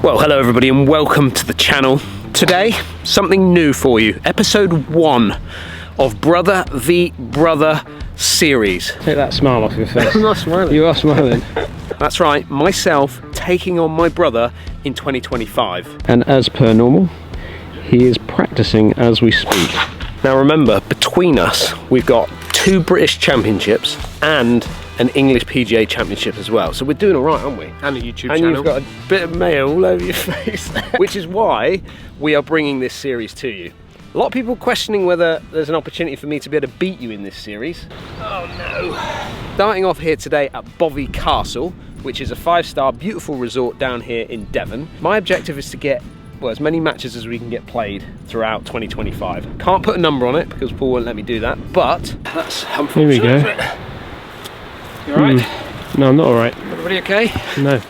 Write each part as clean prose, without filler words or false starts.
Well, hello everybody and welcome to the channel. Today, something new for you. Episode 1 of Brother v Brother series. Take that smile off your face. I'm not smiling. You are smiling. That's right, myself taking on my brother in 2025. And as per normal, he is practicing as we speak. Now remember, between us, we've got 2 British championships and an English PGA championship as well. So we're doing all right, aren't we? And a YouTube and channel. You've got a bit of mayo all over your face. Which is why we are bringing this series to you. A lot of people questioning whether there's an opportunity for me to be able to beat you in this series. Oh no. Starting off here today at Bovey Castle, which is a 5-star beautiful resort down here in Devon. My objective is to get, well, as many matches as we can get played throughout 2025. Can't put a number on it because Paul won't let me do that, but that's Here we go. You alright? No, I'm not alright. Everybody okay? No.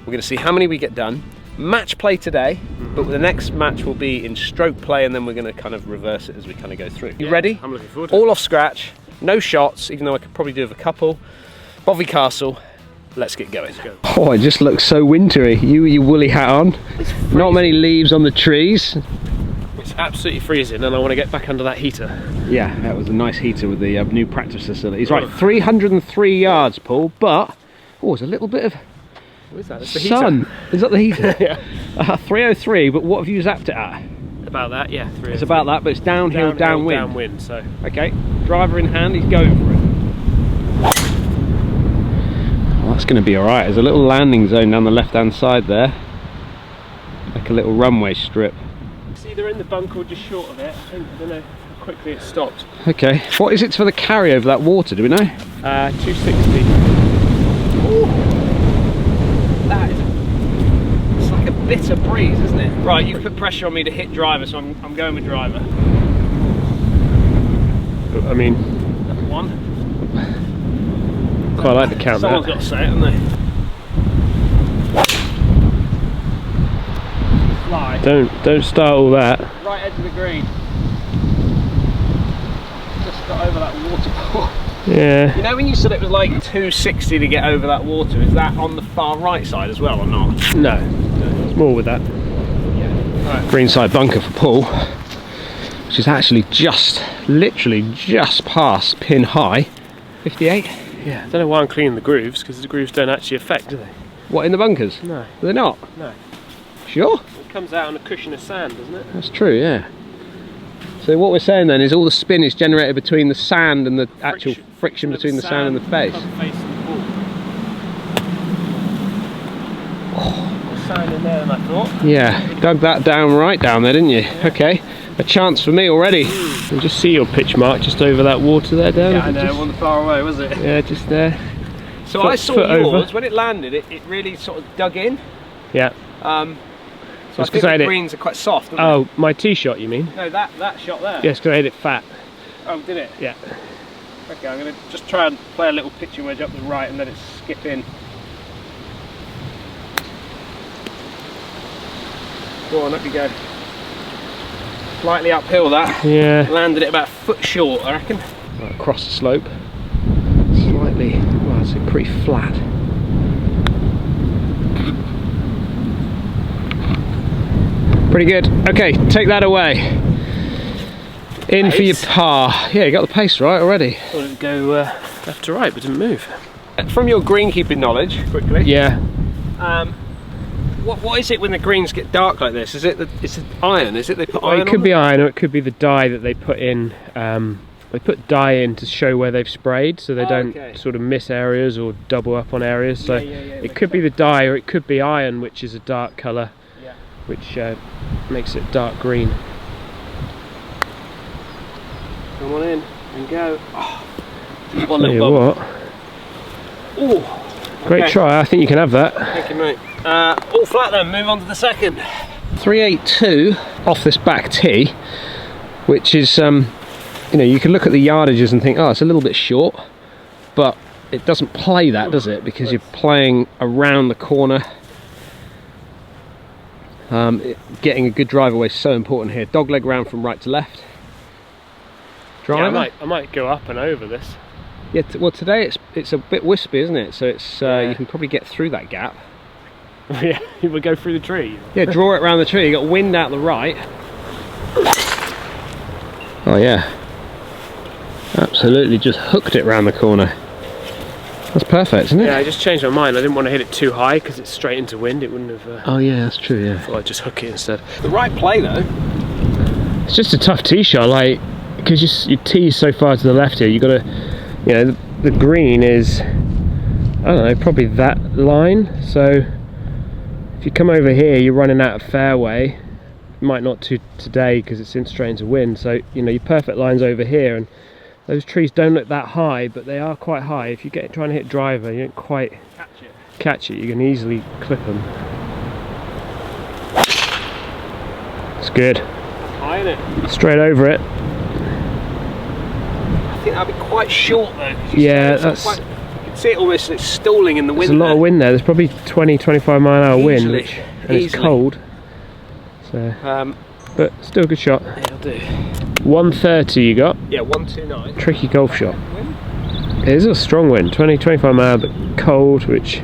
We're going to see how many we get done. Match play today, but the next match will be in stroke play, and then we're going to kind of reverse it as we kind of go through. You ready? I'm looking forward to it. All off scratch, no shots, even though I could probably do with a couple. Bovey Castle, let's get going. Let's go. Oh, it just looks so wintry. You with your woolly hat on. Not many leaves on the trees. It's absolutely freezing and I want to get back under that heater. Yeah, that was a nice heater with the new practice facilities. Right, 303 yards, Paul, but oh, there's a little bit of What is that? It's the sun. heater. Is that the heater? Yeah. 303, but what have you zapped it at? About that, yeah. It's about that, but it's downhill, downwind. Downwind, so. Okay, driver in hand, he's going for it. Well, that's going to be alright. There's a little landing zone down the left-hand side there. Like a little runway strip. It's either in the bunker or just short of it. I don't know how quickly it stopped. Okay, what is it for the carry over that water, do we know? 260. Ooh. That is it's like a bitter breeze, isn't it? Right, you've put pressure on me to hit driver, so I'm going with driver. I mean, That's 1. quite like the count. Someone's got to say it, haven't they? Fly. Don't start all that. Right edge of the green. Just got over that waterfall. Yeah. You know when you said it was like 260 to get over that water, is that on the far right side as well or not? No, it's more with that. Yeah. Right. Greenside bunker for Paul, which is actually literally just past pin high. 58. Yeah, I don't know why I'm cleaning the grooves, because the grooves don't actually affect, do they? What, in the bunkers? No. They're not? No. Sure? It comes out on a cushion of sand, doesn't it? That's true, yeah. So what we're saying then is all the spin is generated between the sand and the actual friction between the sand and the face. And the ball. More sand in there than I thought. Yeah, dug that down right down there, didn't you? Yeah. Okay, a chance for me already. You just see your pitch mark just over that water there, Dan. Yeah, I know, it wasn't far away, was it? Yeah, just there. So Foot- I saw foot yours, over. when it landed, it really sort of dug in. Yeah. So I think the greens are quite soft, aren't Oh, my tee shot, you mean? they? No, that shot there. Yes, because I hit it fat. Oh, did it? Yeah. Okay, I'm going to just try and play a little pitching wedge up the right and let it skip in. Go on, up you go. Slightly uphill that. Yeah. Landed it about a foot short, I reckon. Right, across the slope. Slightly, well, it's pretty flat. Pretty good. Okay, take that away. In Pace. for your par. Yeah, you got the pace right already. Thought it would go left to right, but didn't move. From your greenkeeping knowledge, quickly. Yeah. What is it when the greens get dark like this? Is it it's iron? Is it they put Well, iron it could on be them? iron, or it could be the dye that they put in. They put dye in to show where they've sprayed, so they don't okay. sort of miss areas or double up on areas. So Yeah, it could be the dye, or it could be iron, which is a dark colour, Yeah. which makes it dark green. Come on in and go. Oh. One Tell little you bump. what, Ooh. great Okay. try. I think you can have that. Thank you, mate. All flat then, move on to the second. 382 off this back tee, which is, you know, you can look at the yardages and think, oh, it's a little bit short, but it doesn't play that, does it? Because you're playing around the corner. Getting a good drive away is so important here. Dogleg round from right to left. Driver. Yeah, I might go up and over this. Yeah, well today it's a bit wispy, isn't it? So it's Yeah. you can probably get through that gap. Yeah, you would go through the tree. Yeah, draw it around the tree. You got wind out the right. Oh yeah, absolutely just hooked it round the corner. That's perfect, isn't it? Yeah, I just changed my mind. I didn't want to hit it too high because it's straight into wind. It wouldn't have. Oh yeah, that's true. Yeah. Thought I'd just hook it instead. The right play though. It's just a tough tee shot, like because your tee's so far to the left here. You got to, you know, the green is, I don't know, probably that line. So if you come over here, you're running out of fairway. Might not today because it's in straight into wind. So you know your perfect line's over here, and those trees don't look that high, but they are quite high. If you get trying to hit driver, you don't quite catch it. You can easily clip them. It's good. High, isn't it? Straight over it. I think that'd be quite short though. Yeah, that's. You can see it almost, it's stalling in the wind. There's a lot of wind there. There's probably 20-25 mile an hour wind, Easily. and it's cold. So, but still a good shot. Yeah, I'll do. 130 you got. Yeah, 129. Tricky golf shot. It is a strong wind, 20-25 mile an hour, but cold, which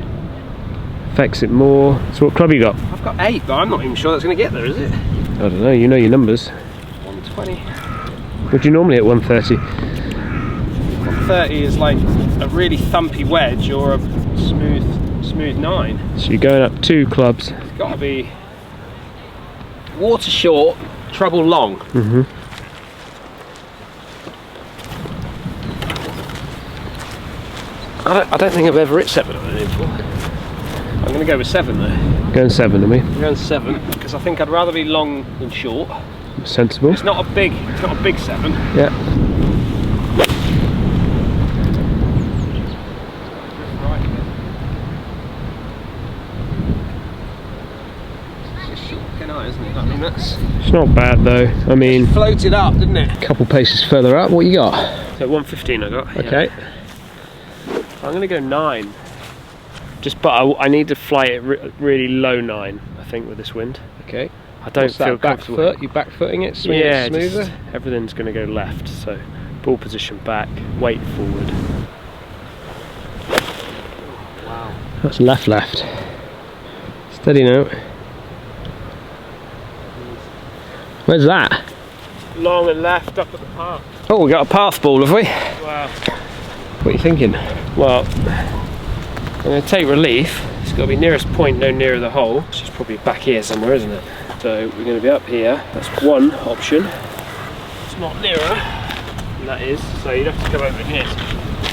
affects it more. So what club you got? I've got 8, but I'm not even sure that's going to get there, is it? I don't know, you know your numbers. 120. Would you normally hit 130? 130 is like a really thumpy wedge or a smooth 9. So you're going up 2 clubs. It's got to be water short, trouble long. Mm-hmm. I don't think I've ever hit 7 on an in-ball. I'm going to go with 7 though. Going 7 to me. I'm going 7 because I think I'd rather be long than short. Sensible. It's not a big 7. Yeah. It's not bad though. I mean, floated up, didn't it? A couple paces further up. What you got? So 115 I got. Okay. Yeah. I'm going to go 9. Just, but I need to fly it really low 9. I think with this wind. Okay. I don't feel back comfortable. foot. You back footing it, swinging it smoother. Just, everything's going to go left. So ball position back, weight forward. Wow. That's left. Steady now. Where's that? Long and left up at the park. Oh, we got a path ball, have we? Wow. What are you thinking? Well, I'm going to take relief. It's got to be nearest point, no nearer the hole. Which is probably back here somewhere, isn't it? So we're going to be up here. That's one option. It's not nearer. And that is. So you'd have to come over here.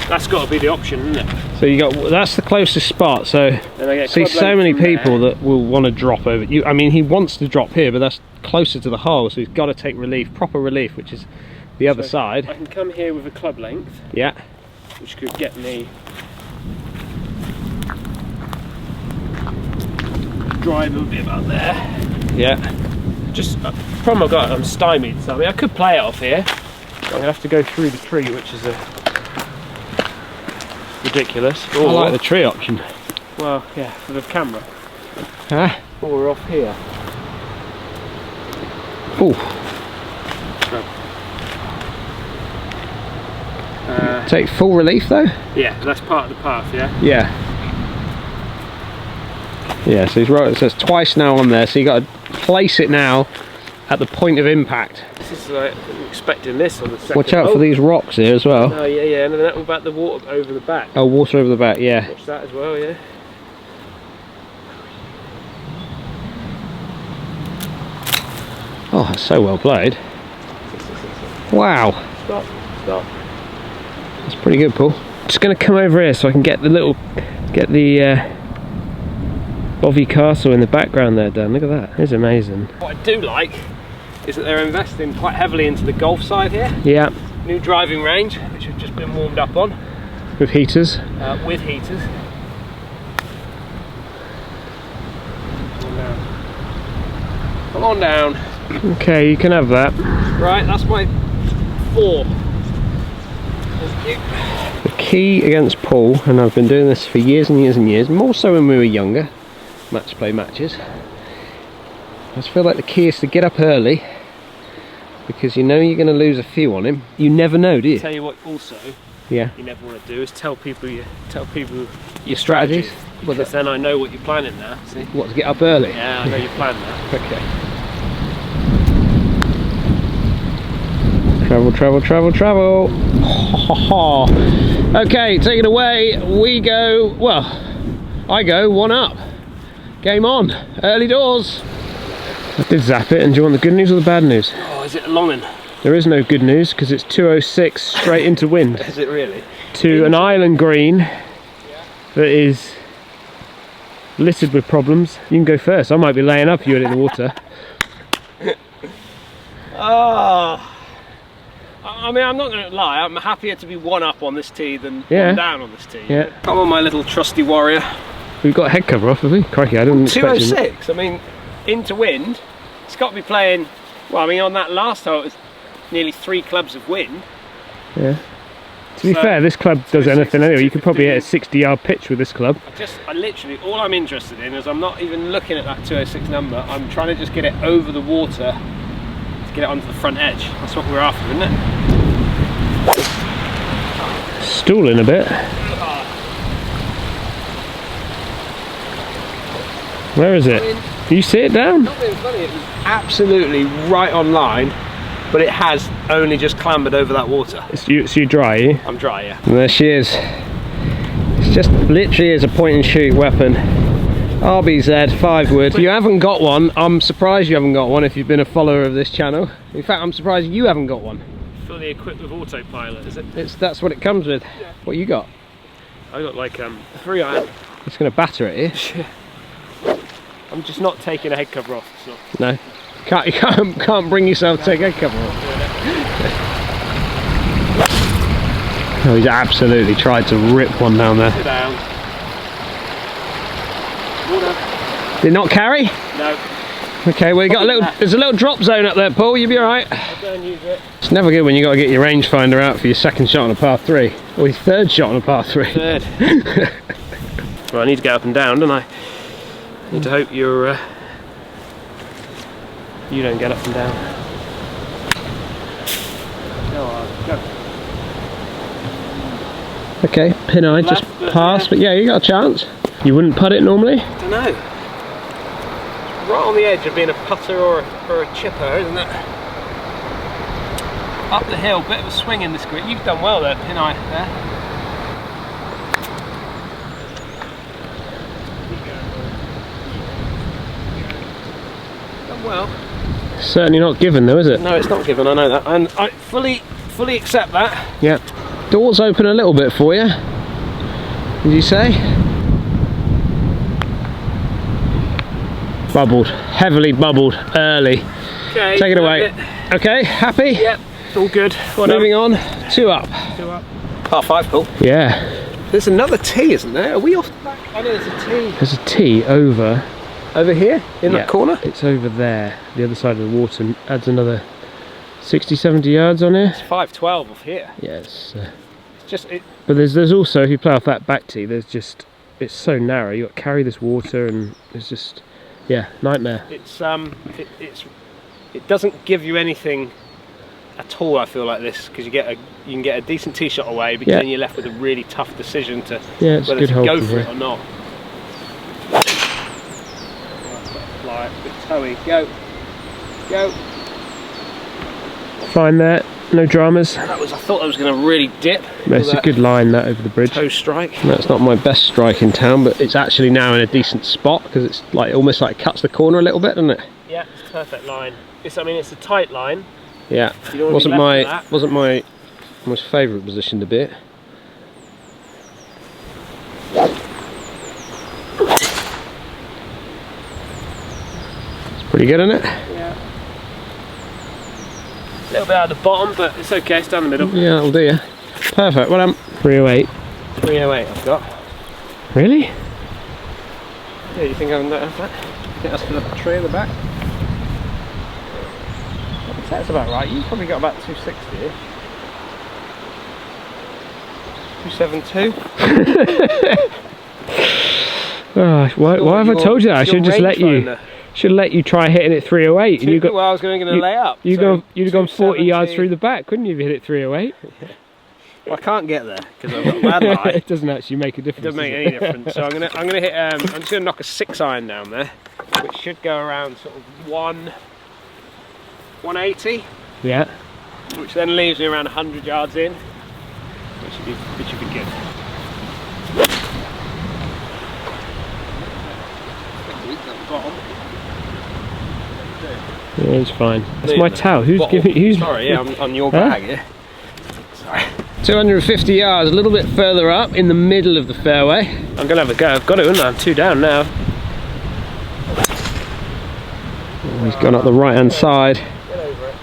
That's got to be the option, isn't it? So you got, that's the closest spot. So Then I get see, club so length many from people there. that will want to drop over. I mean, he wants to drop here, but that's closer to the hole, so he's got to take relief, proper relief, which is the other side. I can come here with a club length, Yeah. which could get me drive a little bit about there. Yeah. Just problem I've got, I'm stymied. So I mean, I could play it off here. But I'm gonna have to go through the tree, which is ridiculous. I like the tree option. Well, yeah, for the camera. Huh? Or off here. Ooh. Take full relief though? Yeah, that's part of the path, yeah? Yeah. Yeah, so he's right, it says twice now on there, so you got to place it now at the point of impact. This is like, I'm expecting this on the second. Watch out for these rocks here as well. Oh, yeah, and then that will back the water over the back. Oh, water over the back, yeah. Watch that as well, yeah. Oh, that's so well played. Wow. Stop. That's pretty good, Paul. Just going to come over here so I can get the Bovey Castle in the background there, Dan. Look at that. It's amazing. What I do like is that they're investing quite heavily into the golf side here. Yeah. New driving range, which have just been warmed up on. With heaters. With heaters. Come on down. Okay, you can have that. Right, that's my 4. The key against Paul, and I've been doing this for years and years and years, more so when we were younger, match play matches. I just feel like the key is to get up early, because you know you're going to lose a few on him. You never know, do you? Tell you what, also, Yeah. you never want to do is tell people your strategies. Because then I know what you're planning now. See? What, to get up early? Yeah, I know your plan now. Okay. Travel, travel, travel, travel. Okay, take it away. We go, well, I go 1 up. Game on. Early doors. I did zap it, and do you want the good news or the bad news? Oh, is it a long one? There is no good news because it's 206 straight into wind. Is it really? To an island green that is littered with problems. You can go first. I might be laying up if you hit it in the water. Oh. I mean, I'm not going to lie, I'm happier to be 1 up on this tee than 1 down on this tee. Yeah. Come on, my little trusty warrior. We've got a head cover off, have we? Crikey, I didn't expect you. 206, I mean, into wind. It's got to be playing, well, I mean, on that last hole, it was nearly 3 clubs of wind. Yeah. To be fair, this club does anything anyway. You could probably hit a 60-yard pitch with this club. I literally, all I'm interested in is I'm not even looking at that 206 number. I'm trying to just get it over the water to get it onto the front edge. That's what we're after, isn't it? Stooling a bit. Where is it? Can you see it down? Not being funny, it was absolutely right on line, but it has only just clambered over that water. So you're dry, are you? I'm dry, yeah. And there she is. It's just literally is a point and shoot weapon. RBZ 5 wood. If you haven't got one, I'm surprised you haven't got one if you've been a follower of this channel. In fact, I'm surprised you haven't got one. Fully equipped with autopilot, is it? That's what it comes with. Yeah. What you got? I got like 3 iron. It's going to batter it here. I'm just not taking a head cover off. So. No. You can't bring yourself to take a head cover off. Oh, he's absolutely tried to rip one down there. Sit down. Water. Did it not carry? No. Okay, well there's a little drop zone up there, Paul, you'll be alright. I'll go and use it. It's never good when you got to get your rangefinder out for your 2nd shot on a par 3. Or your 3rd shot on a par 3. 3rd. Well, I need to get up and down, don't I? I need to hope you don't get up and down. Go on, go. Okay, pin eye just passed, but yeah, you got a chance. You wouldn't putt it normally? I don't know. Right on the edge of being a putter or a chipper, isn't it? Up the hill, bit of a swing in this green. You've done well there, pin eye there. Done well. Certainly not given though, is it? No, it's not given, I know that. And I fully accept that. Yeah. Doors open a little bit for you. Did you say? Bubbled, heavily bubbled early. Okay, take it away. Okay, happy? Yep, all good. Moving on, 2 up. 2 up. Par 5, cool. Yeah. There's another tee, isn't there? Are we off the back? I know there's a tee. There's a tee over here? In that corner? It's over there, the other side of the water, and adds another 60, 70 yards on here. It's 512 off here. Yes. It's just it. But there's also, if you play off that back tee, there's just, it's so narrow. You got to carry this water, and it's just, yeah, nightmare. It's it doesn't give you anything at all. I feel like this because you can get a decent tee shot away, but then you're left with a really tough decision to whether to go for it or not. Fly, bit toey, go. Fine there, no dramas. I thought I was going to really dip. It's a good line that over the bridge. Toe strike. That's not my best strike in town, but it's actually now in a decent spot because it's like almost like cuts the corner a little bit, doesn't it? Yeah, it's a perfect line. I mean, it's a tight line. Yeah, wasn't my most favourite position to be it. It's pretty good, isn't it? Yeah. A little bit out of the bottom, but it's okay. It's down the middle. Yeah, that'll do you. Perfect. Well, 308. 308 I've got. Really? Yeah, you think I can have that? I think that's for the tree at the back. That's about right. You've probably got about 260 here. 272. Oh, why have I told you that? I should just let you. Should let you try hitting it 308. And you got. Well, I was going to lay up. You'd have gone 40 yards through the back, couldn't you? If you hit it 308. Well, I can't get there because I've got a bad lie. It doesn't actually make a difference. It doesn't make any difference. So I'm gonna hit. I'm just gonna knock a 6-iron down there, which should go around sort of 180. Yeah. Which then leaves me around 100 yards in, which should be good. Yeah, it's fine. That's my towel. Who's giving? Who's? Sorry, yeah, I'm on your bag. Yeah. Sorry. 250 yards, a little bit further up in the middle of the fairway. I'm gonna have a go. I've got it, haven't I? I'm 2 down now. Oh, he's gone up the right hand side. Get over it.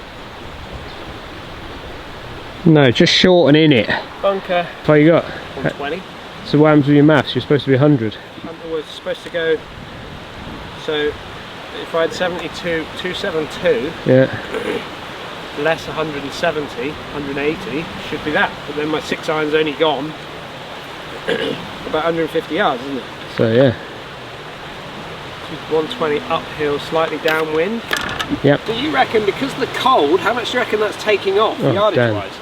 No, just short and in it. Bunker. What you got? 120. So what happens with your maths? You're supposed to be 100. I was supposed to go. So if I had 272. Yeah. Less 170, 180 should be that. But then my 6-iron's only gone about 150 yards, isn't it? So yeah. 120 uphill, slightly downwind. Yep. Do you reckon, because of the cold, how much do you reckon that's taking off, yardage wise?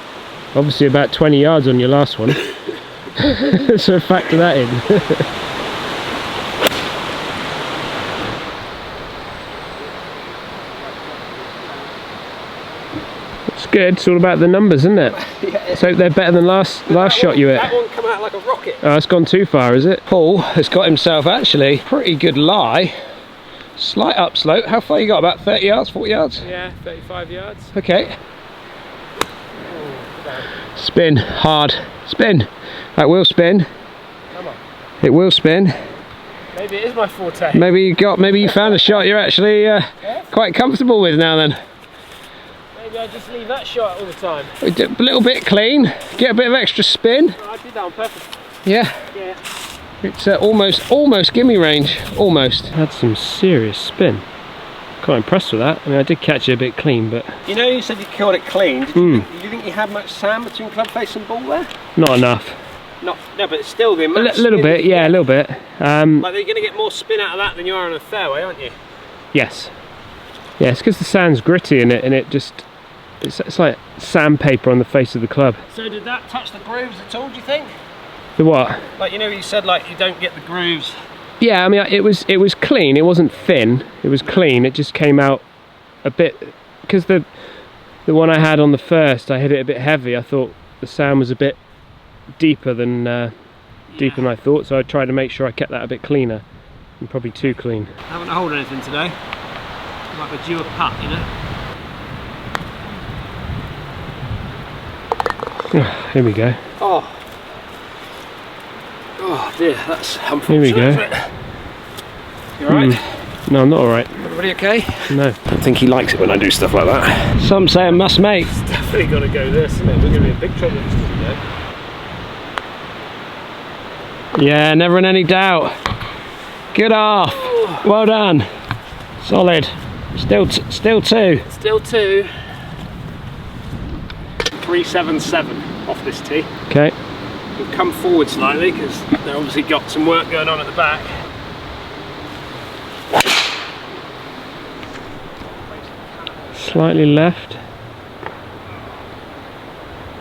Obviously about 20 yards on your last one. So factor that in. It's good. It's all about the numbers, isn't it? Yeah. So they're better than last shot you hit. That one come out like a rocket. Oh, it's gone too far, is it? Paul has got himself actually pretty good lie. Slight upslope. How far you got? About 30 yards, 40 yards? Yeah, 35 yards. Okay. Spin hard. Spin. That will spin. Come on. It will spin. Maybe it is my forte. Maybe you found a shot you're actually quite comfortable with now then. Maybe I just leave that shot all the time. A little bit clean. Get a bit of extra spin. Oh, I did that on purpose. Yeah. Yeah. It's almost gimme range. Almost. Had some serious spin. Quite impressed with that. I mean, I did catch it a bit clean, but You know, you said you killed it clean. Did you think you had much sand between club face and ball there? not enough. No, but it's still the amount. A little bit, yeah, a little bit. Like, you're going to get more spin out of that than you are on a fairway, aren't you? Yes. Yeah, it's because the sand's gritty in it, and it's like sandpaper on the face of the club. So did that touch the grooves at all, do you think? The what? Like, you know, you said like you don't get the grooves. Yeah, I mean, it was clean. It wasn't thin. It was clean. It just came out a bit because the one I had on the first, I hit it a bit heavy. I thought the sand was a bit deeper than I thought, so I tried to make sure I kept that a bit cleaner. And probably too clean. I haven't hold anything today. Like a due a putt, you know. Here we go. Oh dear, that's unfortunate. Here we go. You alright? No, I'm not alright. Everybody okay? No. I think he likes it when I do stuff like that. Some say a must make. It's definitely got to go this, isn't it? We're going to be in big trouble if this doesn't go. Yeah, never in any doubt. Good off. Well done. Solid. Still two. Still 2. 377 off this tee. Okay. We've come forward slightly because they've obviously got some work going on at the back. Slightly left.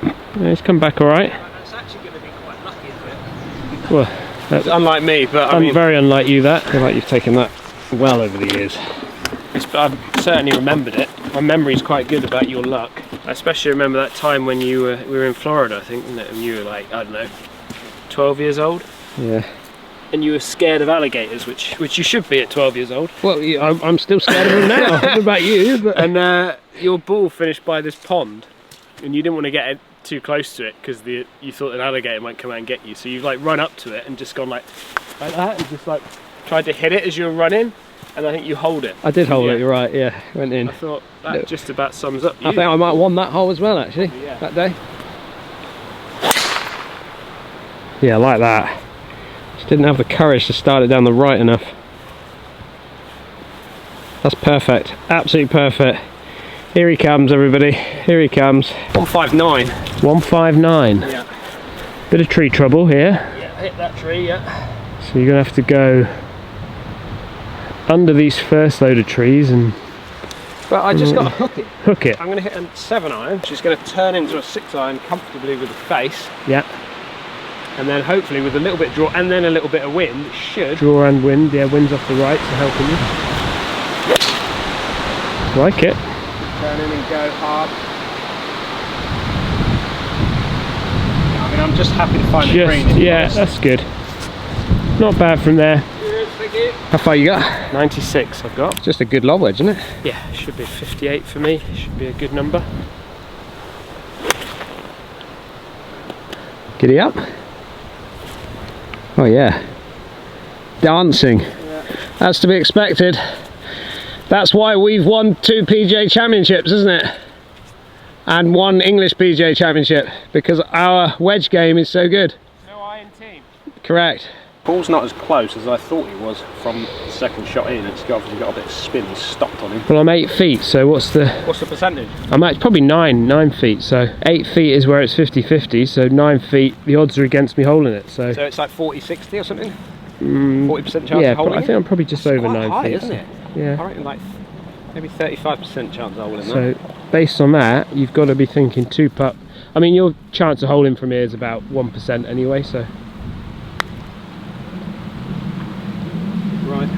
Yeah, he's come back alright. That's actually going to be quite lucky, isn't it? Well, that's Unlike me, but I mean, very unlike you, that. I feel like you've taken that well over the years. I've certainly remembered it. My memory's quite good about your luck. I especially remember that time when we were in Florida, I think, and you were like, I don't know, 12 years old? Yeah. And you were scared of alligators, which you should be at 12 years old. Well, I'm still scared of them now. I don't know about you, but And your ball finished by this pond, and you didn't want to get too close to it because you thought an alligator might come out and get you. So you've like run up to it and just gone like that, and just like tried to hit it as you were running. And I think you hold it. I did hold it. You're right. Yeah, went in. I thought that just about sums up you. I think I might have won that hole as well, actually, Yeah. that day. Yeah, like that. Just didn't have the courage to start it down the right enough. That's perfect. Absolutely perfect. Here he comes, everybody. Here he comes. 159. 159. Yeah. Bit of tree trouble here. Yeah, hit that tree. Yeah. So you're gonna have to go under these first load of trees and But I just got to hook it. Hook it. I'm going to hit a 7-iron, which is going to turn into a 6-iron comfortably with the face. Yeah. And then hopefully with a little bit of draw and then a little bit of wind, it should. Draw and wind, yeah, wind's off the right, so helping you. Like it. Turn in and go hard. I mean, I'm just happy to find the green. Yeah, that's good. Not bad from there. Cheers, thank you. How far you got? 96 I've got. Just a good lob wedge, isn't it? Yeah, should be 58 for me. Should be a good number. Giddy up. Oh yeah. Dancing. Yeah. That's to be expected. That's why we've won 2 PGA Championships, isn't it? And 1 English PGA Championship, because our wedge game is so good. No iron team. Correct. Ball's not as close as I thought it was from the second shot in. It's obviously got a bit of spin and stopped on him. Well, I'm 8 feet, so what's the percentage? I'm at probably 9 feet, so 8 feet is where it's 50-50, so 9 feet the odds are against me holding it. So it's like 40-60 or something? 40% chance yeah, of holding I think I'm probably just over 9 high, feet. isn't it? Yeah. I reckon like maybe 35% chance of holding So that. based on that, you've got to be thinking 2-putt. I mean, your chance of holding from here is about 1% anyway, so. Right.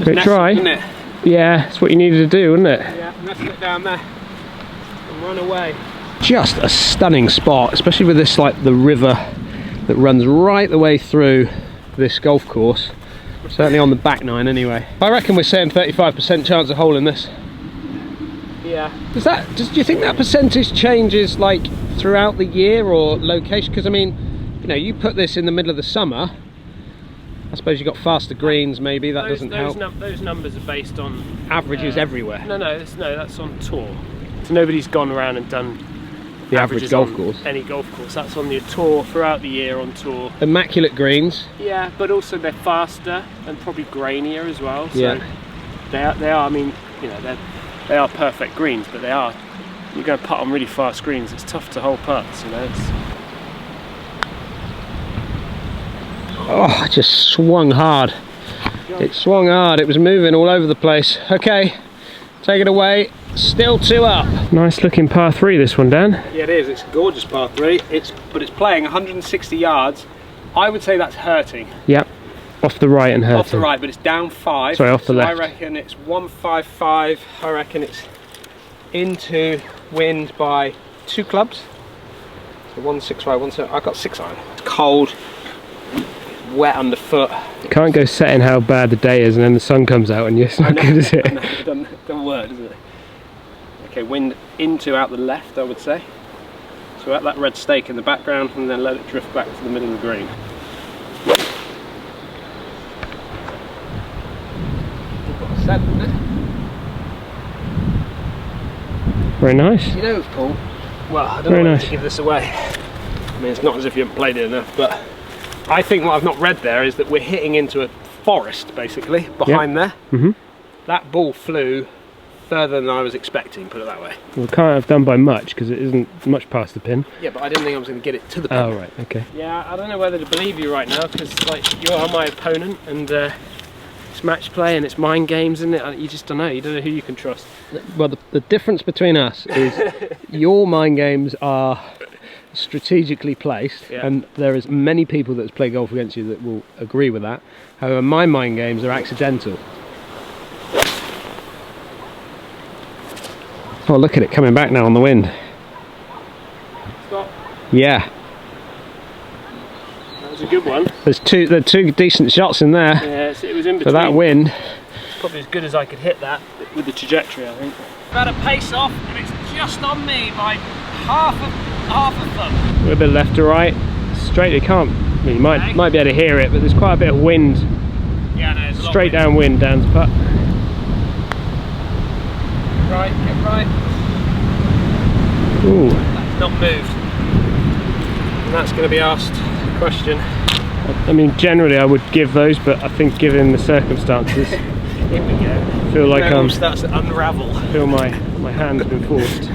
Great try. Isn't it? Yeah, that's what you needed to do, wasn't it? Yeah, nestle it down there and run away. Just a stunning spot, especially with this, like the river that runs right the way through this golf course. Certainly on the back 9 anyway. I reckon we're saying 35% chance of holding this. Yeah. Do you think that percentage changes like throughout the year or location? Because I mean, you know, you put this in the middle of the summer, I suppose you've got faster greens maybe, that doesn't help. Those numbers are based on Averages everywhere. No, that's on tour. So nobody's gone around and done The average averages golf on course. any golf course. That's on the tour throughout the year on tour. Immaculate greens. Yeah, but also they're faster and probably grainier as well. So Yeah. they are. I mean, you know, they are perfect greens, but they are. You go putt on really fast greens. It's tough to hold putts. You know. Oh, it just swung hard. It swung hard. It was moving all over the place. Okay, take it away. Still 2 up. Nice looking par 3 this one, Dan. Yeah, it is. It's a gorgeous par 3. But it's playing 160 yards. I would say that's hurting. Yep. Off the right and hurting. Off the right, but it's down 5. Sorry, off the left. I reckon it's 155. I reckon it's into wind by 2 clubs. So 165, 170. I've got 6-iron. It's cold. It's wet underfoot. Can't go setting how bad the day is and then the sun comes out and it's not good, is it? No, it doesn't work, does it? Okay, wind into out the left, I would say. So at that red stake in the background and then let it drift back to the middle of the green. Sad, isn't it? Very nice. You know, Paul, well, I don't Very know whether nice. to give this away. I mean, it's not as if you haven't played it enough, but I think what I've not read there is that we're hitting into a forest, basically, behind there. Mhm. That ball flew further than I was expecting, put it that way. Well, can't have done by much because it isn't much past the pin. Yeah, but I didn't think I was going to get it to the pin. Oh, right, okay. Yeah, I don't know whether to believe you right now, because like you are my opponent, and it's match play and it's mind games, isn't it? You just don't know. You don't know who you can trust. Well, the difference between us is your mind games are strategically placed, Yeah. and there is many people that play golf against you that will agree with that. However, my mind games are accidental. Oh, look at it coming back now on the wind. Stop. Yeah, That was a good one. there are 2 decent shots in there Yeah, it was in between. for that wind. Probably as good as I could hit that with the trajectory, I think. About a pace off, and it's just on me by half a foot. A little bit left to right. Straight, you can't. I mean, you might be able to hear it, but there's quite a bit of wind. Yeah, no, it's a lot Straight of downwind, Dan's putt. Right, get right. Ooh. That's not moved. And that's going to be asked a question. I mean, generally I would give those, but I think given the circumstances, Here we go. I feel like Now it starts to unravel. I feel my hand's been forced.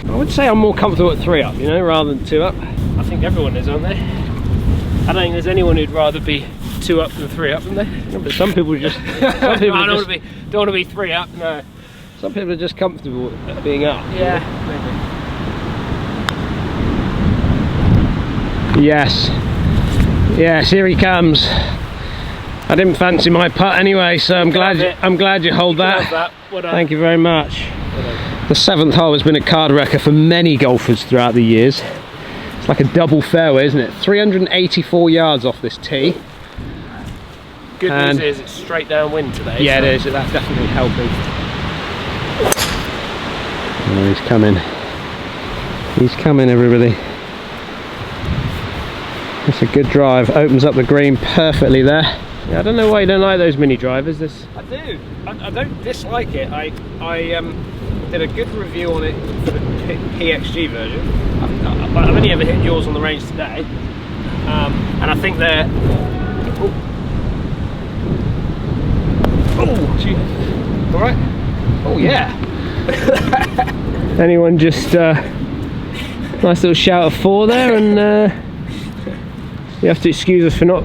I would say I'm more comfortable at 3 up, you know, rather than 2 up. I think everyone is, aren't they? I don't think there's anyone who'd rather be 2 up than 3 up, haven't they? No, but some people just. Some people I don't want to be 3 up. No. Some people are just comfortable being up. Yeah, maybe. Yes. Yes, here he comes. I didn't fancy my putt anyway, so I'm glad you hold that. Thank you very much. The 7th hole has been a card wrecker for many golfers throughout the years. It's like a double fairway, isn't it? 384 yards off this tee. Good news is it's straight downwind today. Yeah, so. It is. That's definitely helping. Oh, he's coming. He's coming, everybody. It's a good drive. Opens up the green perfectly there. Yeah, I don't know why you don't like those mini drivers. I do. I don't dislike it. I did a good review on it for the PXG version. I've only ever hit yours on the range today, and I think they're. Oh, gee. All right. Oh yeah. Anyone just nice little shout of 4 there, and you have to excuse us for not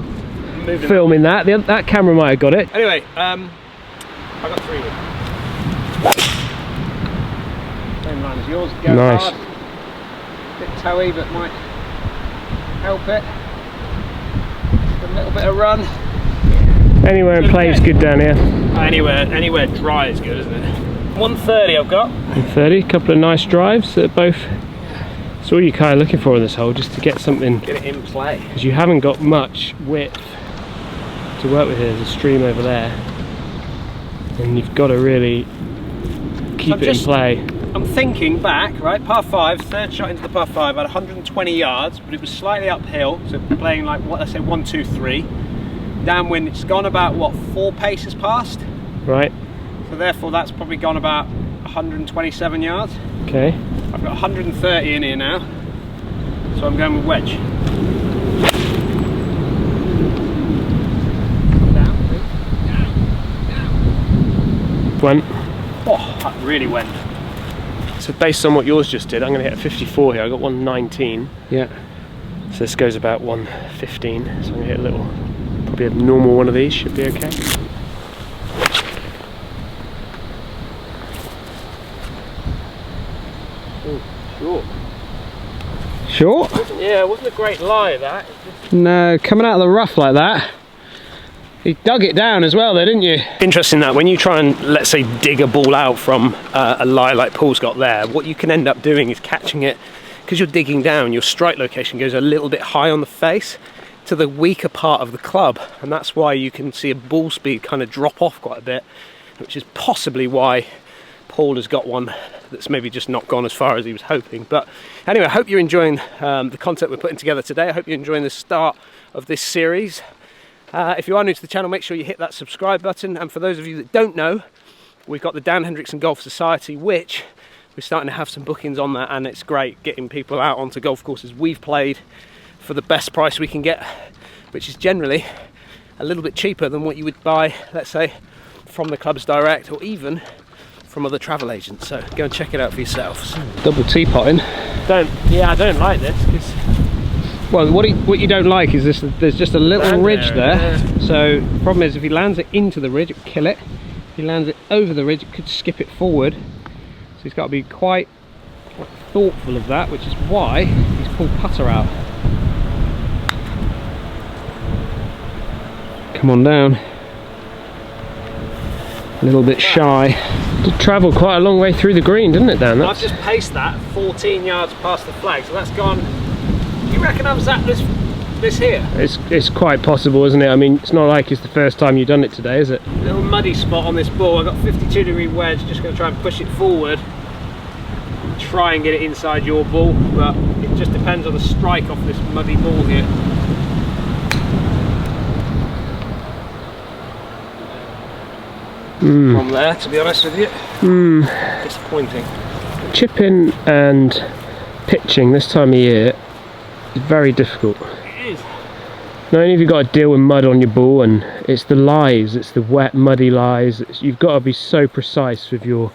filming that. That camera might have got it. Anyway, I got 3 with. Same line as yours. Go nice. Hard. Bit toey, but might help it. A little bit of run. Anywhere in play is good down here. Anywhere dry is good, isn't it? 130 I've got. 130, a couple of nice drives that both. That's all you're kind of looking for in this hole, just to get something. Get it in play. Because you haven't got much width to work with here. There's a stream over there, and you've got to really keep it in play. I'm thinking back, right? Par 5, 3rd shot into the par 5 at 120 yards, but it was slightly uphill, so playing like what I said, 1, 2, 3. Downwind, it's gone about what, 4 paces past. Right. So therefore, that's probably gone about 127 yards. Okay. I've got 130 in here now, so I'm going with wedge. Went. Oh, that really went. So based on what yours just did, I'm going to hit a 54 here. I got 119. Yeah. So this goes about 115. So I'm going to hit a little, probably a normal one of these. Should be okay. Short. Short? Yeah, it wasn't a great lie, that. No, coming out of the rough like that. You dug it down as well, though, didn't you? Interesting that when you try and, let's say, dig a ball out from a lie like Paul's got there, what you can end up doing is catching it, because you're digging down, your strike location goes a little bit high on the face to the weaker part of the club, and that's why you can see a ball speed kind of drop off quite a bit, which is possibly why Paul has got one that's maybe just not gone as far as he was hoping. But anyway, I hope you're enjoying the content we're putting together today. I hope you're enjoying the start of this series. If you are new to the channel, make sure you hit that subscribe button. And for those of you that don't know, we've got the Dan Hendriksen Golf Society, which we're starting to have some bookings on that, and it's great getting people out onto golf courses we've played for the best price we can get, which is generally a little bit cheaper than what you would buy, let's say, from the clubs direct, or even from other travel agents. So go and check it out for yourselves. Double teapotting. I don't like this, because well, what you don't like is this. There's just a little ridge there. Yeah. So the problem is, if he lands it into the ridge, it will kill it. If he lands it over the ridge, it could skip it forward. So he's got to be quite thoughtful of that, which is why he's pulled putter out. Come on down. A little bit shy. Did travel quite a long way through the green, didn't it, Dan? I've just paced that 14 yards past the flag, so that's gone. Do you reckon I've zapped this here? It's quite possible, isn't it? I mean, it's not like it's the first time you've done it today, is it? Little muddy spot on this ball. I've got 52-degree wedge, just going to try and push it forward. Try and get it inside your ball, but it just depends on the strike off this muddy ball here. From there, to be honest with you. Disappointing. Chipping and pitching this time of year is very difficult. It is. Not only have you got to deal with mud on your ball, and it's the lies, it's the wet, muddy lies. You've got to be so precise with your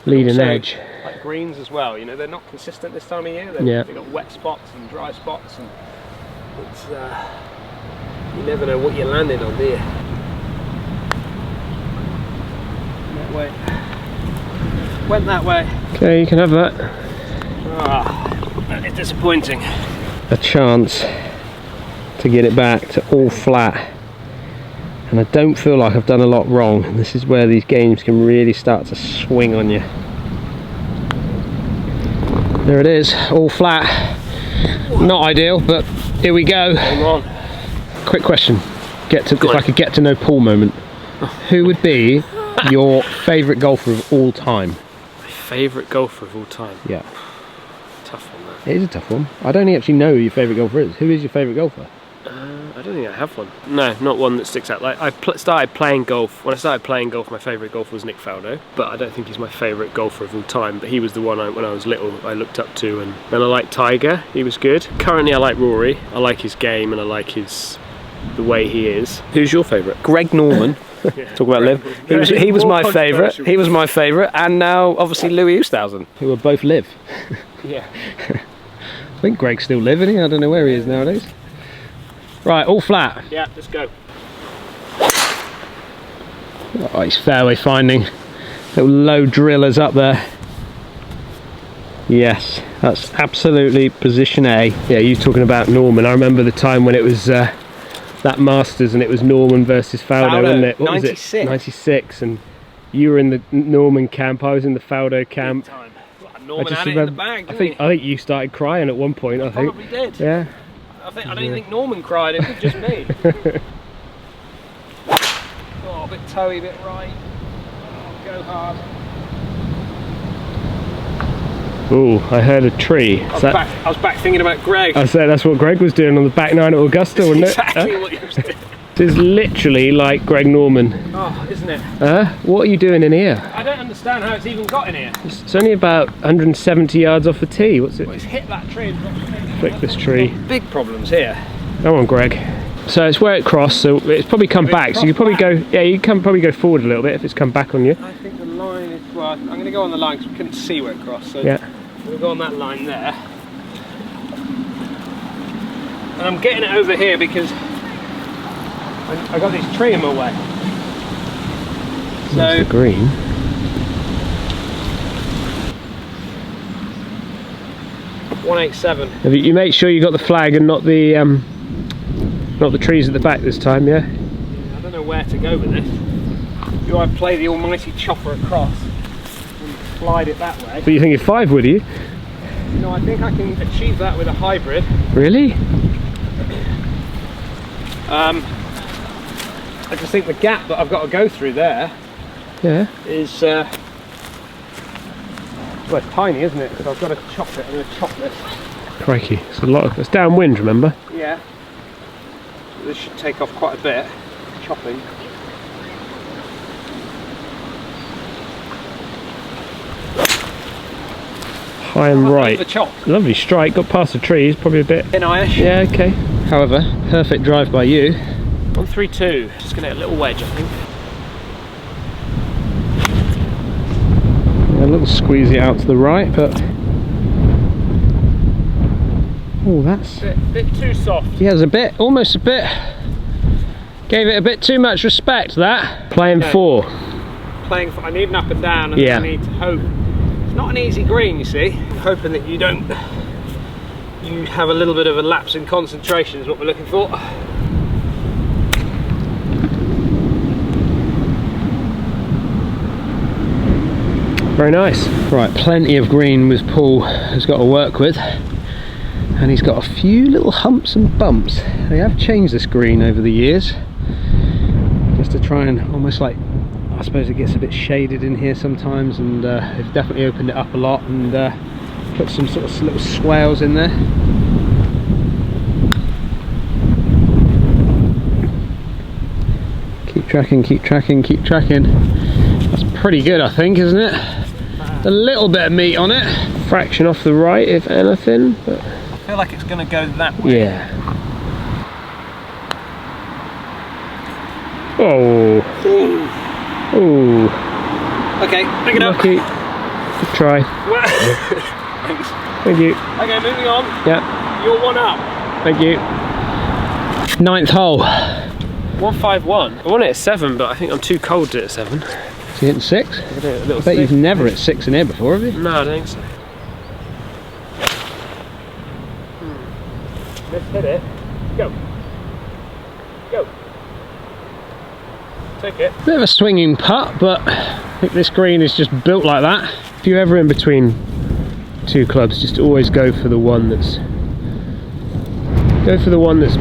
leading edge. Like greens as well, you know, they're not consistent this time of year. They've got wet spots and dry spots, and it's You never know what you're landing on, do you? That way. Went that way. Okay, you can have that. Ah, that is disappointing. A chance to get it back to all flat, and I don't feel like I've done a lot wrong. And this is where these games can really start to swing on you. There it is, all flat. Not ideal, but here we go. Hang on. Quick question. If I could get to know Paul moment. Who would be your favourite golfer of all time? My favourite golfer of all time? Yeah. Tough one, that. It is a tough one. I don't actually know who your favourite golfer is. Who is your favourite golfer? I don't think I have one. No, not one that sticks out. Like I started playing golf. When I started playing golf, my favourite golfer was Nick Faldo. But I don't think he's my favourite golfer of all time. But he was the one when I was little I looked up to. And then I like Tiger. He was good. Currently, I like Rory. I like his game and I like the way he is. Who's your favourite? Greg Norman. Yeah. Talk about Liv. He was my favourite. He was my favourite. And now, obviously, Louis Oosthuizen, who are both Liv. Yeah. I think Greg's still Liv, isn't he? I don't know where he is nowadays. Right, all flat. Yeah, let's go. Oh, he's fairway finding. Little low drillers up there. Yes, that's absolutely position A. Yeah, you talking about Norman. I remember the time when it was that Masters and it was Norman versus Faldo, wasn't it? What 96. was it? 96, and you were in the Norman camp, I was in the Faldo camp. Time. Norman had it in the bag, I think you started crying at one point, I think. Probably did. Yeah. I don't even think Norman cried, it was just me. Oh, a bit toey, a bit right. Oh, go hard. Ooh, I heard a tree. I was back thinking about Greg. I said that's what Greg was doing on the back nine at Augusta, wasn't it? Exactly what he was doing. This is literally like Greg Norman. Oh, isn't it? What are you doing in here? I don't understand how it's even got in here. It's only about 170 yards off the tee. What's it? Well, it's hit that tree. Flick this tree. Big problems here. Come on, Greg. So it's where it crossed, so it's probably come back. So you probably go, yeah, you can probably go forward a little bit if it's come back on you. I think the line is, well, I'm going to go on the line because we couldn't see where it crossed. So yeah. We'll go on that line there. And I'm getting it over here because I got this tree in my way. That's the green. .187. You make sure you got the flag and not the trees at the back this time, yeah? I don't know where to go with this. Do I play the almighty chopper across and slide it that way? But you think you're 5, would you? No, I think I can achieve that with a hybrid. Really? I just think the gap that I've got to go through there is well, it's tiny, isn't it? Because I've got to chop it. I'm going to chop this. Crikey, it's downwind, remember? Yeah. So this should take off quite a bit. Chopping. High and right. The chop. Lovely strike. Got past the trees. Probably a bit. Thin-ish. Yeah. Okay. However, perfect drive by you. 132. Just going to hit a little wedge, I think. A little squeezy out to the right, but oh, that's bit too soft. Yeah, there's almost a bit. Gave it a bit too much respect. That playing 4. Playing 4. I need an up and down, and yeah. I need to hope. It's not an easy green, you see. I'm hoping that you have a little bit of a lapse in concentration is what we're looking for. Very nice. Right, plenty of green with Paul has got to work with, and he's got a few little humps and bumps. They have changed this green over the years, just to try and almost like, I suppose it gets a bit shaded in here sometimes, and they've definitely opened it up a lot and put some sort of little swales in there. Keep tracking, keep tracking, keep tracking. That's pretty good, I think, isn't it? A little bit of meat on it. Fraction off the right, if anything. But I feel like it's going to go that way. yeah. Oh. Ooh. Okay, pick it up. Lucky. Good try. Thanks. Thank you. Okay, moving on. Yeah. You're one up. Thank you. Ninth hole. 151. I want it at 7, but I think I'm too cold to hit at 7. So you're hitting 6? I bet you've never hit 6 in here before, have you? No, I don't think so. Let's hit it. Go. Go. Take it. Bit of a swinging putt, but I think this green is just built like that. If you're ever in between two clubs, just always go for the one that's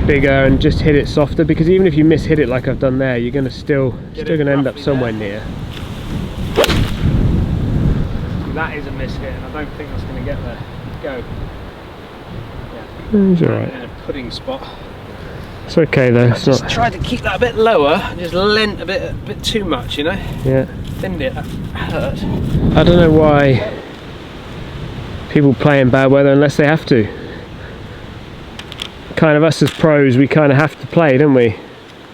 bigger and just hit it softer, because even if you miss-hit it like I've done there, you're gonna still gonna end up somewhere near. That is a miss-hit, and I don't think that's gonna get there. Go. It's alright. In a pudding spot. It's okay though. It's Just not. tried to keep that a bit lower, just lent a bit too much, you know? Yeah. Thinned it, that hurt. I don't know why people play in bad weather unless they have to. Kind of us as pros, we kind of have to play, don't we?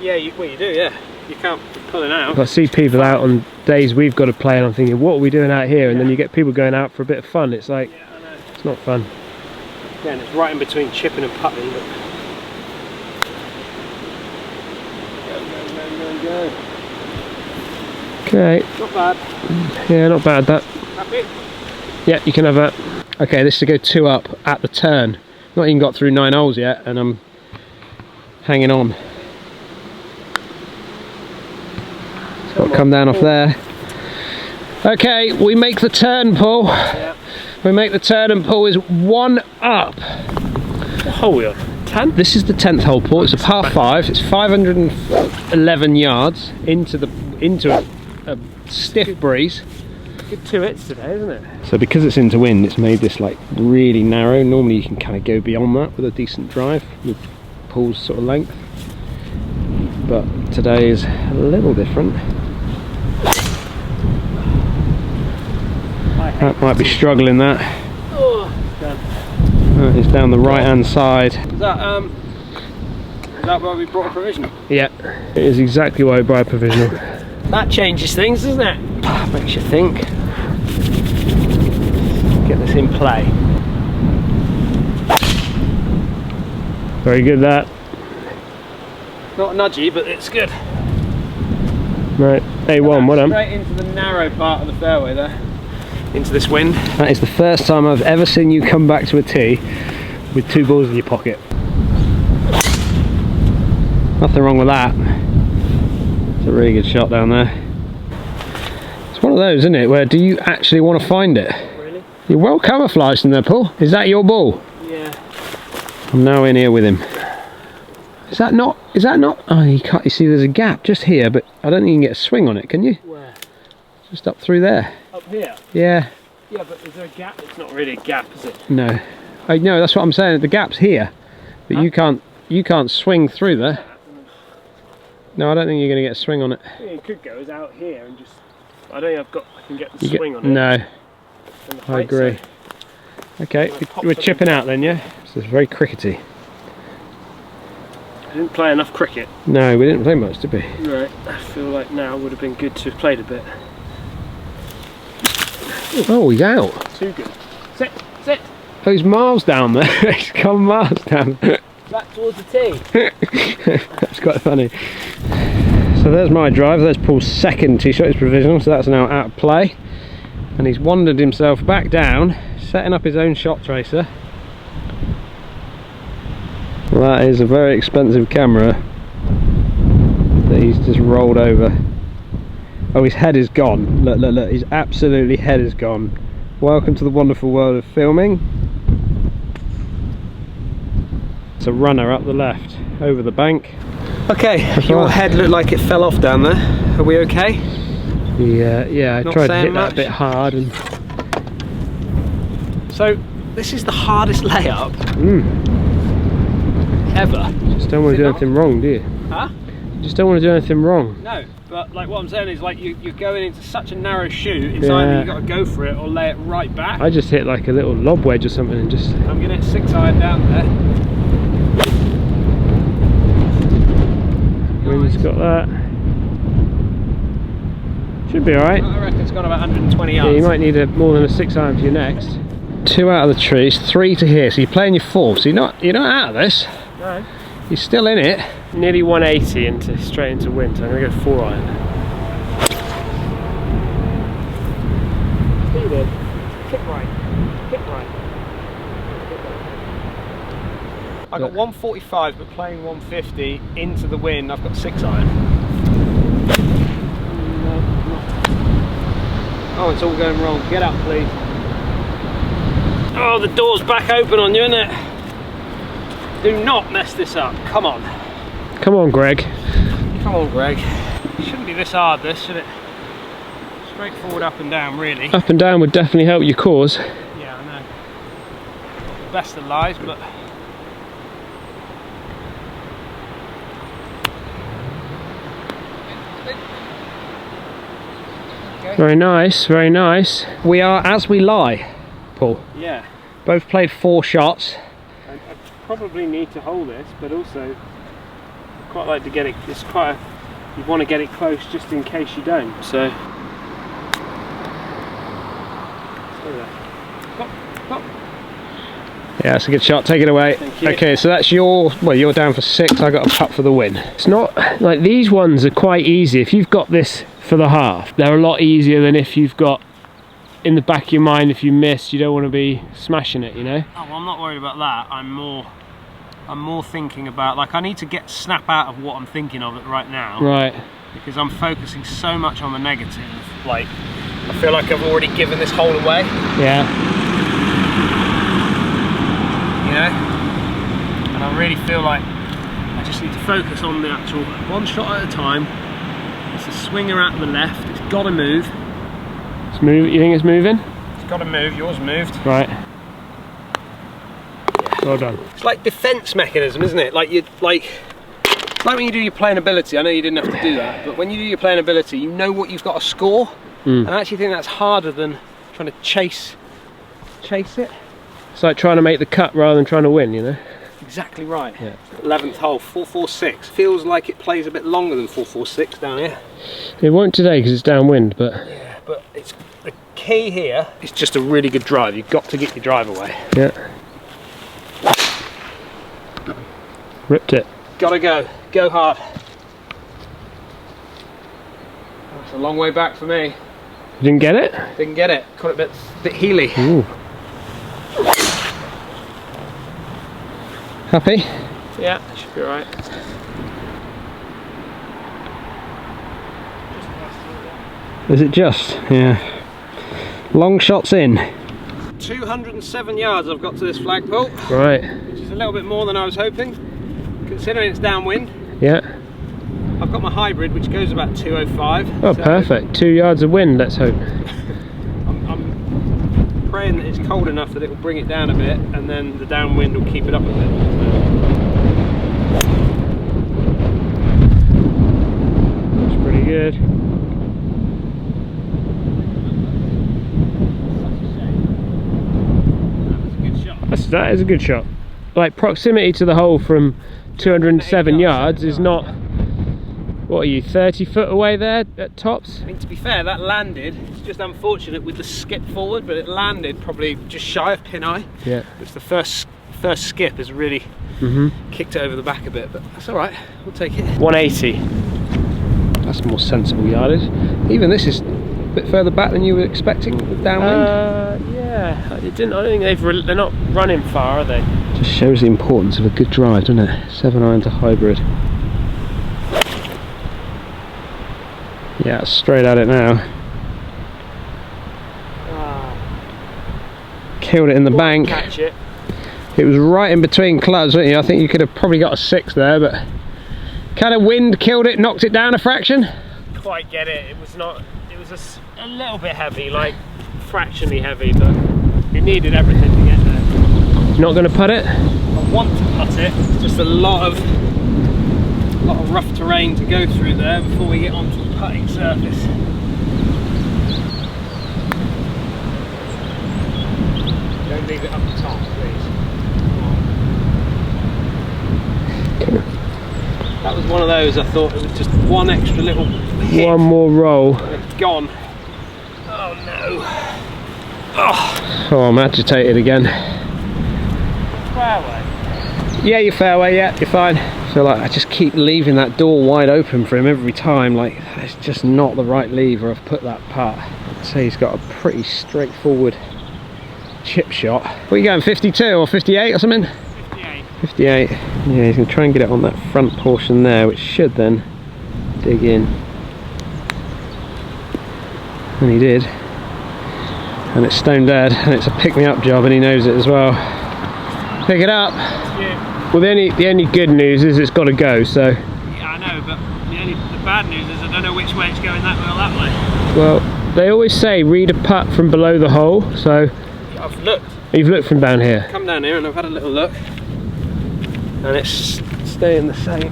Yeah, you do, yeah. You can't be pulling out. If I see people out on days we've got to play and I'm thinking, what are we doing out here? And then you get people going out for a bit of fun. It's like, I know. it's not fun. Yeah, and it's right in between chipping and putting. But... Go. Okay. Not bad. Yeah, not bad that. Happy? Yeah, you can have that. Okay, this is to go 2 up at the turn. Not even got through 9 holes yet, and I'm hanging on. It's got to come down off there. Okay, we make the turn, Paul. Yeah. We make the turn, and Paul is 1 up. What hole are we on? 10? This is the 10th hole, Paul. It's a par 5. It's 511 yards into a stiff breeze. Good 2 hits today, isn't it? So because it's into wind, it's made this like really narrow. Normally you can kind of go beyond that with a decent drive with Paul's sort of length, but today is a little different. That might be struggling, that. Oh, done. It's down the right hand side. Is that why we brought a provisional? Yeah, it is exactly why we buy a provisional. That changes things, doesn't it? Makes you think. Get this in play. Very good, that. Not nudgy, but it's good. Right, A1, well done. Straight into the narrow part of the fairway there. Into this wind. That is the first time I've ever seen you come back to a tee with 2 balls in your pocket. Nothing wrong with that. It's a really good shot down there. It's one of those, isn't it, where do you actually want to find it? Really? You're well camouflaged in there, Paul. Is that your ball? Yeah. I'm now in here with him. Is that not? Oh, you can't. You see, there's a gap just here, but I don't think you can get a swing on it, can you? Where? Just up through there. Up here? Yeah. Yeah, but is there a gap? It's not really a gap, is it? No. I know, that's what I'm saying. The gap's here, but you can't swing through there. No, I don't think you're going to get a swing on it. Yeah, you could go out here and just. I don't think I can get the swing on it. No, On the I height, agree. so Okay, we're chipping out then, yeah? This is very crickety. I didn't play enough cricket. No, we didn't play much, did we? Right, I feel like now would have been good to have played a bit. Oh, he's out. Too good. Sit, sit. Oh, he's miles down there. He's gone miles down. Back towards the tee. That's quite funny. So there's my drive. There's Paul's second tee shot. It's provisional, so that's now out of play. And he's wandered himself back down, setting up his own shot tracer. Well, that is a very expensive camera that he's just rolled over. Oh, his head is gone. Look, look, look. His absolutely head is gone. Welcome to the wonderful world of filming. It's a runner up the left, over the bank. Okay, your head looked like it fell off down there. Are we okay? Yeah, I Not tried to saying hit that much? a bit hard and... So, this is the hardest layup ever. Just don't want to do anything wrong, do you? Huh? You just don't want to do anything wrong. No, but like what I'm saying is like you're going into such a narrow shoot, it's either you got to go for it or lay it right back. I just hit like a little lob wedge or something and just... I'm going to hit 6-iron down there. Wind's got that. Should be alright. I reckon it's got about 120 Yeah, yards. you might need more than a 6-iron for your next. 2 out of the trees, 3 to here, so you're playing your 4, so you're not out of this. No. You're still in it. Nearly 180 into straight into wind, so I'm going to go 4 iron. Speed kick right, kick right. I got 145, but playing 150 into the wind, I've got 6 iron. Oh, it's all going wrong. Get up, please. Oh, the door's back open on you, isn't it? Do not mess this up. Come on. Come on, Greg. Come on, Greg. It shouldn't be this hard, this, should it? Straightforward up and down, really. Up and down would definitely help your cause. Yeah, I know. Not the best of lies, but... Very nice, very nice. We are as we lie, Paul. Yeah. Both played 4 shots. I probably need to hold this, but also quite like to get it. It's quite a, you want to get it close just in case you don't. So. Yeah, that's a good shot. Take it away. Thank you. Okay, so that's your. Well, you're down for 6. I got a putt for the win. It's not like these ones are quite easy. If you've got this for the half, they're a lot easier than if you've got in the back of your mind, if you miss, you don't want to be smashing it, you know? Oh, well, I'm not worried about that. I'm more thinking about, like, I need to snap out of what I'm thinking of it right now. Right. Because I'm focusing so much on the negative. Like, I feel like I've already given this hole away. Yeah. You know? And I really feel like I just need to focus on the actual one shot at a time. It's a swinger out to the left. It's got to move. It's move. You think it's moving? It's got to move. Yours moved. Right. Well done. It's like defense mechanism, isn't it? Like like when you do your playing ability. I know you didn't have to do that, but when you do your playing ability, you know what you've got to score. And I actually think that's harder than trying to chase it. It's like trying to make the cut rather than trying to win, you know? Exactly right. Yeah. 11th hole, 446. Feels like it plays a bit longer than 446 down here. It won't today because it's downwind, but... Yeah, but it's the key here is just a really good drive. You've got to get your drive away. Yeah. Ripped it. Gotta go. Go hard. That's a long way back for me. You didn't get it? Didn't get it. Caught it a bit heely. Ooh. Happy? Yeah, should be alright. Is it just? Yeah. Long shots in. 207 yards I've got to this flagpole. Right. Which is a little bit more than I was hoping, considering it's downwind. Yeah. I've got my hybrid, which goes about 205. Oh, so perfect. 2 yards of wind, let's hope. I'm praying that it's cold enough that it will bring it down a bit, and then the downwind will keep it up a bit. That's pretty good. That is a good shot. Like, proximity to the hole from 207 yards is not... What are you, 30 foot away there at tops? I mean, to be fair, that landed. It's just unfortunate with the skip forward, but it landed probably just shy of pin eye. Yeah. Which the first skip has really kicked it over the back a bit, but that's all right. We'll take it. 180. That's more sensible yardage. Even this is a bit further back than you were expecting with downwind. Yeah. It didn't. I don't think they're not running far, are they? Just shows the importance of a good drive, doesn't it? 7 iron to hybrid. Yeah, straight at it now. Killed it in the bank. Catch it. It was right in between clubs, wasn't you? I think you could have probably got a 6 there, but kind of wind killed it, knocked it down a fraction. Quite get it. It was not. It was a little bit heavy, like fractionally heavy, but it needed everything to get there. Not going to putt it? I want to putt it. It's just a lot of rough terrain to go through there before we get onto the putting surface. Don't leave it up the top, please. That was one of those, I thought it was just one extra little hit. One more roll. It's gone. Oh no. Oh, I'm agitated again. Fairway. Yeah, you're fairway, yeah, you're fine. I feel like I just keep leaving that door wide open for him every time. Like, it's just not the right leave where I've put that putt. I'd say he's got a pretty straightforward chip shot. What are you going, 52 or 58 or something? 58. 58. Yeah, he's going to try and get it on that front portion there, which should then dig in. And he did. And it's stone dead, and it's a pick-me-up job, and he knows it as well. Pick it up. Yeah. Well, the only good news is it's got to go, so... Yeah, I know, but the bad news is I don't know which way it's going, that way or that way. Well, they always say read a putt from below the hole, so... I've looked. You've looked from down here? Come down here and I've had a little look. And it's staying the same.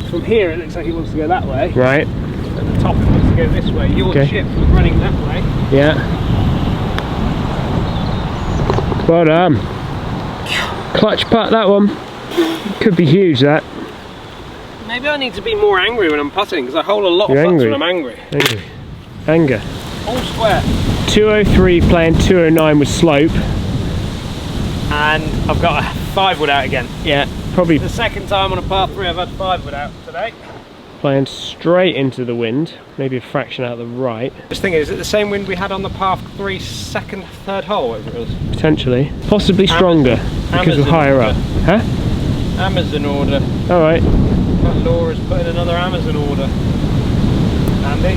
From here it looks like it wants to go that way. Right. At the top it wants to go this way. Your chip was running that way. Yeah. Well done. Clutch putt, that one. Could be huge, that. Maybe I need to be more angry when I'm putting, because I hold a lot You're of putts angry. when I'm angry. Anger. All square. 203 playing 209 with slope. And I've got a 5-wood out again. Yeah, probably The second time on a par 3 I've had 5-wood out today. playing straight into the wind. Maybe a fraction out of the right. Just thinking, is it the same wind we had on the par 3 second, third hole, whatever it was? Potentially. Possibly stronger, because we're higher up. Huh? Amazon order. Alright. Laura's put in another Amazon order. Andy.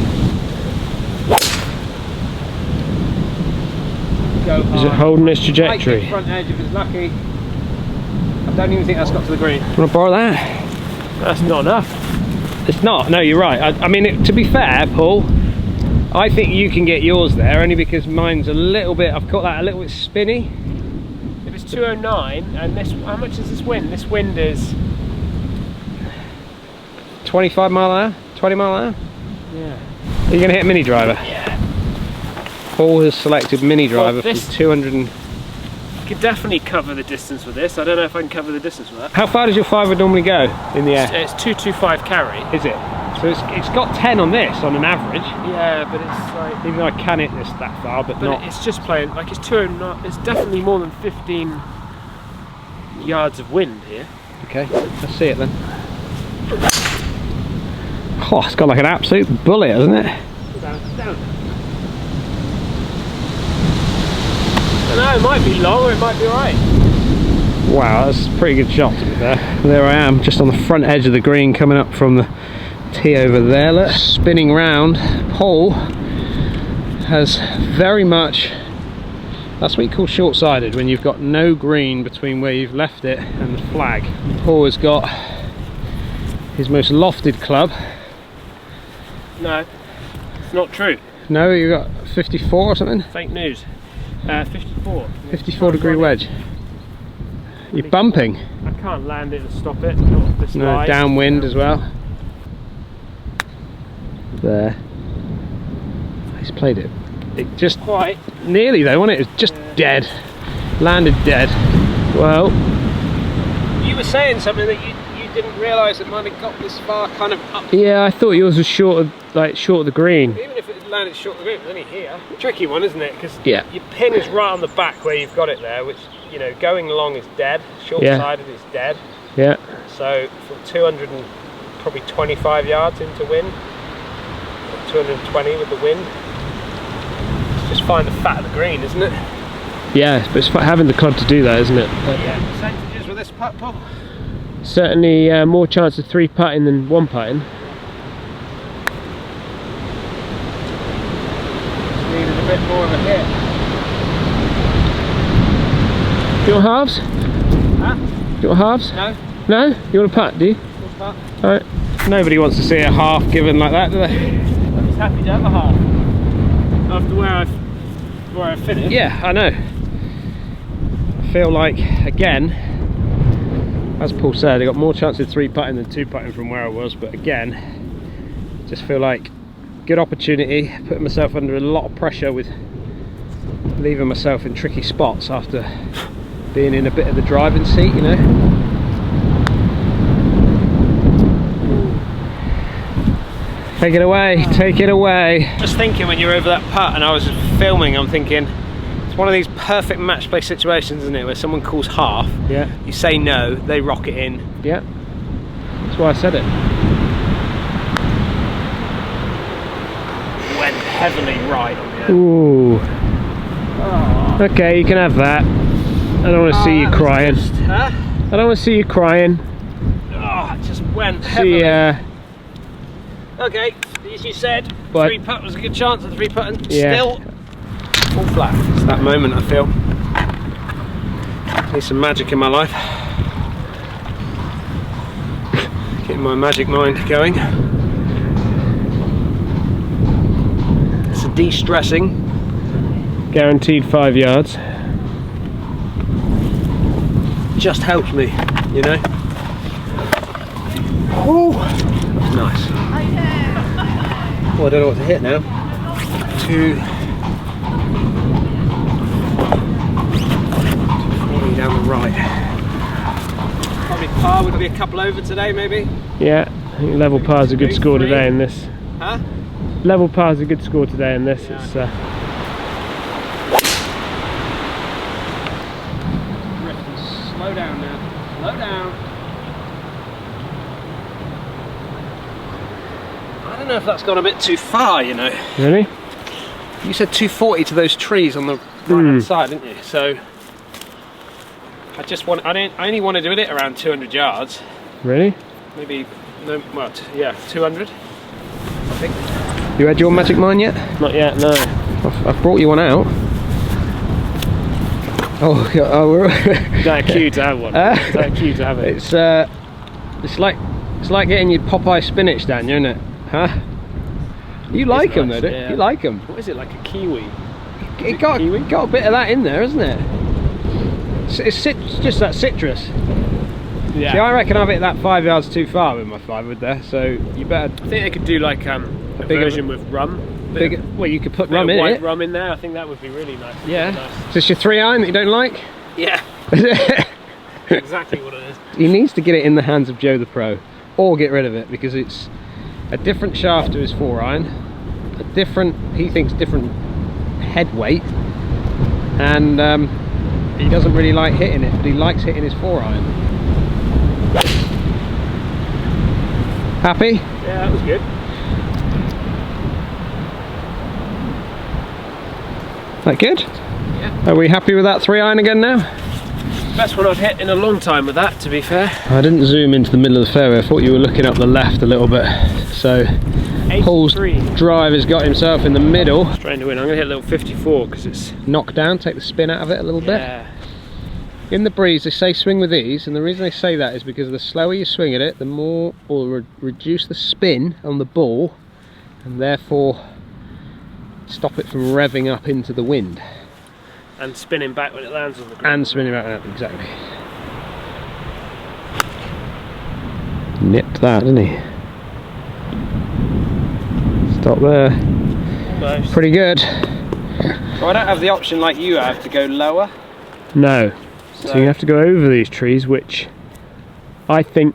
Go hard. Is it holding its trajectory? Right front edge if it's lucky. I don't even think that's got to the green. Want to borrow that? That's not enough. It's not, no, you're right. I mean, to be fair, Paul, I think you can get yours there, only because mine's a little bit, I've got that a little bit spinny. If it's 209, and this, how much is this wind? This wind is 25 mile an hour? 20 mile an hour? Yeah. Are you going to hit mini driver? Yeah. Paul has selected mini driver this- from 200 and... You could definitely cover the distance with this. I don't know if I can cover the distance with that. How far does your 5-wood normally go in the air? It's 225 carry. Is it? So it's got 10 on this on an average. Yeah, but it's like, Even though I can hit this that far, but not... it's just playing, like it's 209, it's definitely more than 15 yards of wind here. Okay, let's see it then. Oh, it's got like an absolute bullet, hasn't it? Down. I don't know, it might be long or it might be alright. Wow, that's a pretty good shot to be fair. There I am, just on the front edge of the green, coming up from the tee over there. Look, spinning round. Paul has very much, that's what you call short-sided, when you've got no green between where you've left it and the flag. Paul has got his most lofted club. No, it's not true. No, you got 54 or something? Fake news. 54. 54 degree wedge. You're bumping. I can't land it and stop it. Not this No, light. downwind as well. There. He's played it. It just Quite. nearly though, wasn't it? It was just dead. Landed dead. Well, You were saying something that you didn't realise it might have got this far kind of up. yeah, I thought yours was short of the green. Even if it landed short of the green, it's only here. Tricky one, isn't it? Because Yeah. your pin is right on the back where you've got it there, which, you know, going along is dead. Short-sided is dead. Yeah. So from 200 and probably 25 yards into wind, or 220 with the wind, it's just find the fat of the green, isn't it? Yeah, but it's having the club to do that, isn't it? Yeah. Percentages with this putt, Paul? Certainly more chance of 3 putting than 1 putting. Needed a bit more of a hit. Do you want halves? Huh? Do you want halves? No? No? You want a putt, do you? Good putt. Alright. Nobody wants to see a half given like that, do they? I'm just happy to have a half. After where I finished. Yeah, I know. I feel like, again, as Paul said, I got more chance of 3 putting than 2 putting from where I was, but again, just feel like good opportunity, putting myself under a lot of pressure with leaving myself in tricky spots after being in a bit of the driving seat, you know. Take it away, take it away. Just thinking when you're over that putt and I was filming, I'm thinking, it's It's one of these perfect match play situations, isn't it, where someone calls half, Yeah. you say no, they rock it in. Yeah. That's why I said it. Went heavily right on the end. Ooh. Oh. Okay, you can have that. I don't want to see you crying. Huh? I don't want to see you crying. Oh, it just went heavily. See, Okay, as you said, But- 3-putt was a good chance of 3-putting. Yeah. Still, all flat. It's that moment, I feel. Need some magic in my life. Getting my magic mind going. It's a de-stressing. guaranteed 5 yards. Just helps me, you know. Oh, that's nice. Oh, I don't know what to hit now. 240 down the right. Probably par would be a couple over today, maybe. Yeah, I think level par is a good score today in this. Huh? Level par is a good score today in this. Yeah. It's Slow down now. Slow down. I don't know if that's gone a bit too far, you know. really. You said 240 to those trees on the right hand side, didn't you? So I only want to do it around 200 yards. Really? Maybe, no, well, yeah, 200, I think. You had your magic mine yet? Not yet. No. I've brought you one out. Oh, we're Is that a cue to have one? Is that a cue to have it? it's like getting your Popeye spinach, Daniel, isn't it? Huh? You like them, nice, though, yeah. You like them. What is it, like a kiwi? It got a bit of that in there, isn't it? It's just that citrus. Yeah. See, I reckon I've hit that 5 yards too far with my 5-wood there, so you better. I think they could do like a bigger version with rum. Well, you could put Bit rum of in white it. rum in there. I think that would be really nice. Yeah. Nice. Is this your 3-iron that you don't like? Yeah, exactly what it is. He needs to get it in the hands of Joe the Pro, or get rid of it, because it's a different shaft to his 4-iron, he thinks different head weight, and he doesn't really like hitting it, but he likes hitting his 4-iron. Happy? Yeah, that was good. That good? Yeah. Are we happy with that 3-iron again now? Best one I've hit in a long time with that, to be fair. I didn't zoom into the middle of the fairway. I thought you were looking up the left a little bit. So Paul's drive has got himself in the middle. Trying to win. I'm going to hit a little 54 because it's Knock down, take the spin out of it a little bit. yeah. In the breeze, they say swing with ease, and the reason they say that is because the slower you swing at it, the more will reduce the spin on the ball, and therefore stop it from revving up into the wind. And spinning back when it lands on the ground. And spinning back up, exactly. Nipped that, didn't he? Stop there. Almost. Pretty good. So I don't have the option like you have to go lower. No. So you have to go over these trees, which I think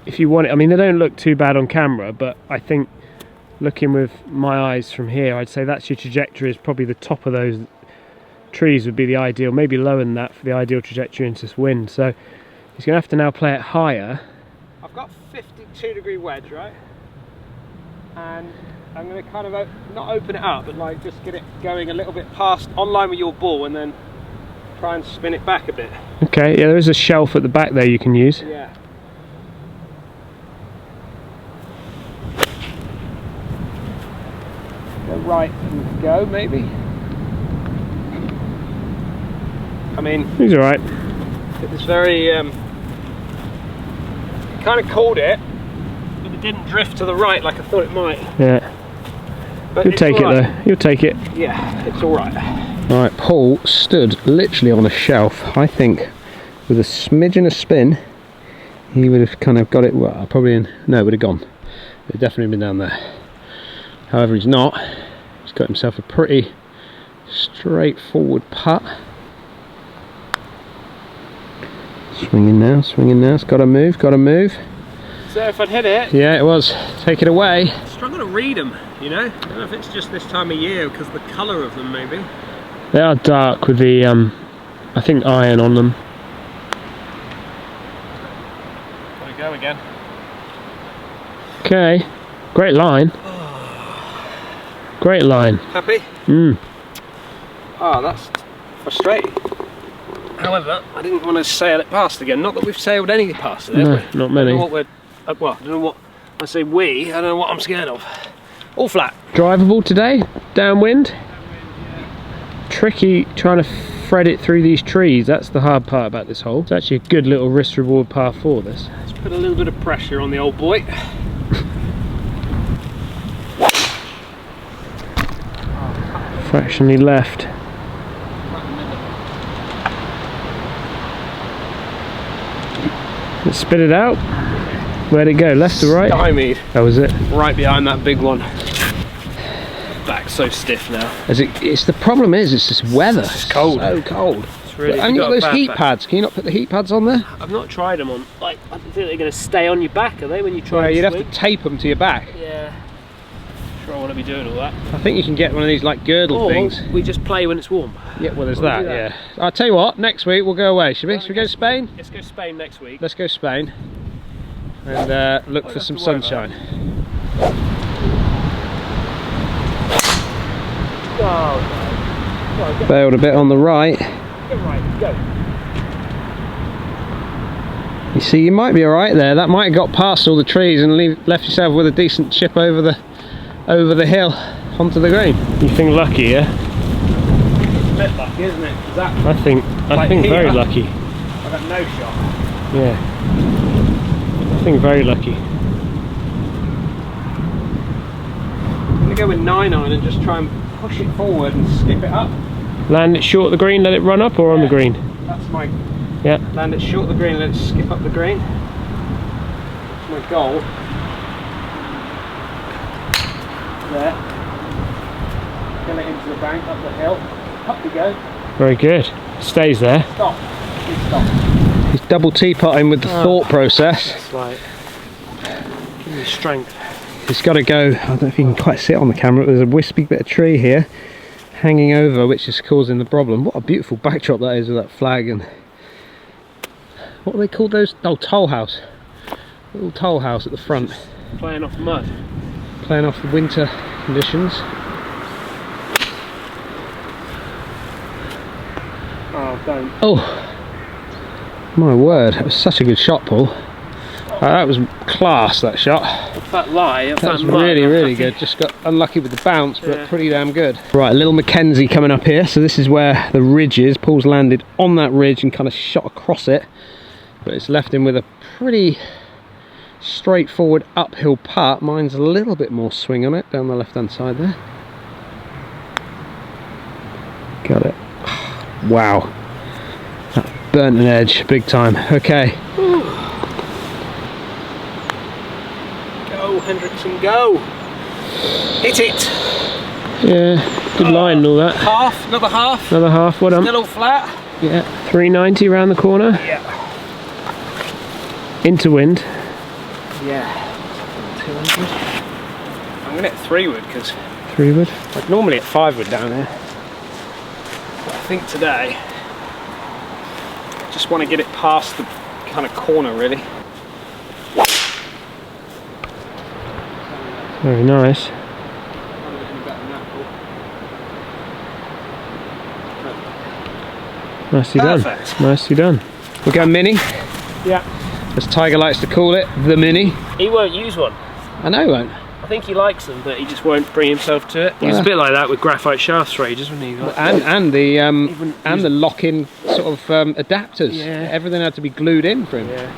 if you want it, I mean they don't look too bad on camera, but I think looking with my eyes from here, I'd say that's your trajectory, is probably the top of those trees would be the ideal, maybe lower than that for the ideal trajectory into this wind. So he's going to have to now play it higher. I've got 52-degree wedge, right? And I'm going to kind of not open it up, but like just get it going a little bit past, on line with your ball, and then try and spin it back a bit. Okay, yeah, there is a shelf at the back there you can use. Yeah. Go right and go, maybe. I mean, He's alright. it was very, kind of called it, but it didn't drift to the right like I thought it might. Yeah. But You'll it's take it all right. though. You'll take it. Yeah, it's alright. Alright, Paul stood literally on a shelf. I think with a smidgen of spin, he would have kind of got it, well, probably in, no, it would have gone. It would have definitely been down there. However, he's not. He's got himself a pretty straightforward putt. Swinging now, it's got to move, So if I'd hit it, Yeah, it was. Take it away. I'm struggling to read them, you know? I don't know if it's just this time of year because the colour of them maybe. They are dark with the, I think, iron on them. There we go again. Okay, great line. Great line. Happy? Oh, that's frustrating. However, I didn't want to sail it past again. Not that we've sailed any past it, have we? Not many. I don't know what we're, well, I don't know what, I say we, I don't know what I'm scared of. All flat. Drivable today, downwind. Tricky trying to thread it through these trees, that's the hard part about this hole. It's actually a good little risk reward par 4 this. Let's put a little bit of pressure on the old boy. Fractionally left. Let's spit it out. Where'd it go? Left or right? Stymied. That was it. Right behind that big one. Back so stiff now. It's the problem is it's this weather. It's cold. So cold. It's really. And you've got those heat pads. Can you not put the heat pads on there? I've not tried them on. Like, I don't think they're going to stay on your back, are they? When you try. Well, to you'd swing? have to tape them to your back. Yeah. Sure, I want to be doing all that. I think you can get one of these like girdle things. We just play when it's warm. Yeah, well, there's We'll that. do that. Yeah. I'll tell you what. Next week we'll go away. Should we? Should we go to Spain? Let's go Spain next week. Let's go Spain and look for some sunshine. Oh, no. Bailed a bit on the right. Go right, go. You see, you might be all right there. That might have got past all the trees and left yourself with a decent chip over the hill onto the green. You think lucky, yeah? It's a bit lucky, isn't it? 'Cause that, I think very lucky. I got no shot. Yeah. I think very lucky. I'm going to go with 9-iron and just try and push it forward and skip it up. Land it short of the green, let it run up, or on the green? That's my. Yeah. Land it short of the green, let it skip up the green. That's my goal. There. Get it into the bank, up the hill. Up we go. Very good. Stays there. Stop. Stop. He's double teapotting with the thought process. It's like, give me strength. He's got to go. I don't know if you can quite see it on the camera. There's a wispy bit of tree here hanging over, which is causing the problem. What a beautiful backdrop that is with that flag and what are they called those? Oh, toll house. Little toll house at the front. Playing off mud. Playing off the winter conditions. Oh, don't. Oh, my word! That was such a good shot, Paul. That was class, that shot. Off that lie, off That was that mud, really, I'm really happy. good. Just got unlucky with the bounce, but Yeah. pretty damn good. Right, a little Mackenzie coming up here. So this is where the ridge is. Paul's landed on that ridge and kind of shot across it. But it's left him with a pretty straightforward uphill putt. Mine's a little bit more swing on it, down the left-hand side there. Got it. Wow. That burnt an edge, big time. Okay. Go, Hendriksen, go! Hit it! Yeah, good line and all that. Half, another half. Another half, what Still all flat. Yeah, 390 around the corner. Yeah. Into wind. Yeah. 200. I'm gonna hit 3-wood because 3-wood. I'd normally hit 5-wood down here. But I think today I just want to get it past the kind of corner really. Very nice. Nicely Perfect. done. Nicely done. We'll go mini, Yeah. as Tiger likes to call it, the mini. He won't use one. I know he won't. I think he likes them, but he just won't bring himself to it. He was a bit like that with graphite shafts for ages, wasn't he? Like, And the lock-in sort of adapters. Yeah. Everything had to be glued in for him. yeah.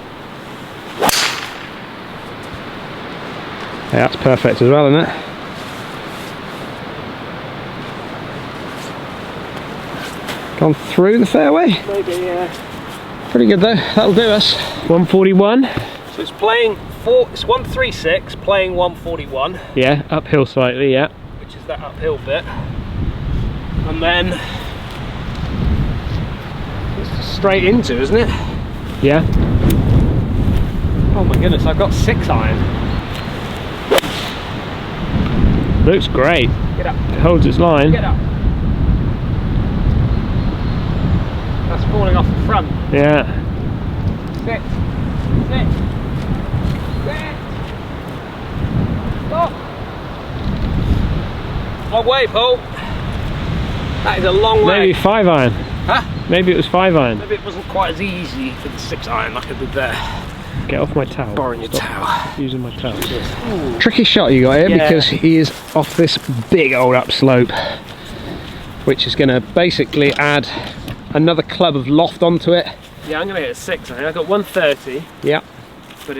Yeah, that's perfect as well, isn't it? Gone through the fairway. Maybe, yeah. Pretty good though. That'll do us. 141. So it's playing it's 136, playing 141, Yeah, uphill slightly, yeah. which is that uphill bit. And then it's straight into, isn't it? Yeah. Oh my goodness, I've got 6-iron. Looks great. Get up, Holds its line. get up. falling off the front. Yeah. Sit. Sit. Sit. Stop. Long way, Paul. That is a long way. Maybe 5-iron. Huh? Maybe it was 5-iron. Maybe it wasn't quite as easy for the 6-iron like I did there. Get off my towel. Borrowing your Stop towel. using my towel. Ooh. Tricky shot you got here, Yeah. because he is off this big old upslope, which is going to basically add another club of loft onto it. Yeah, I'm going to hit a 6. I think I got 130. Yeah. But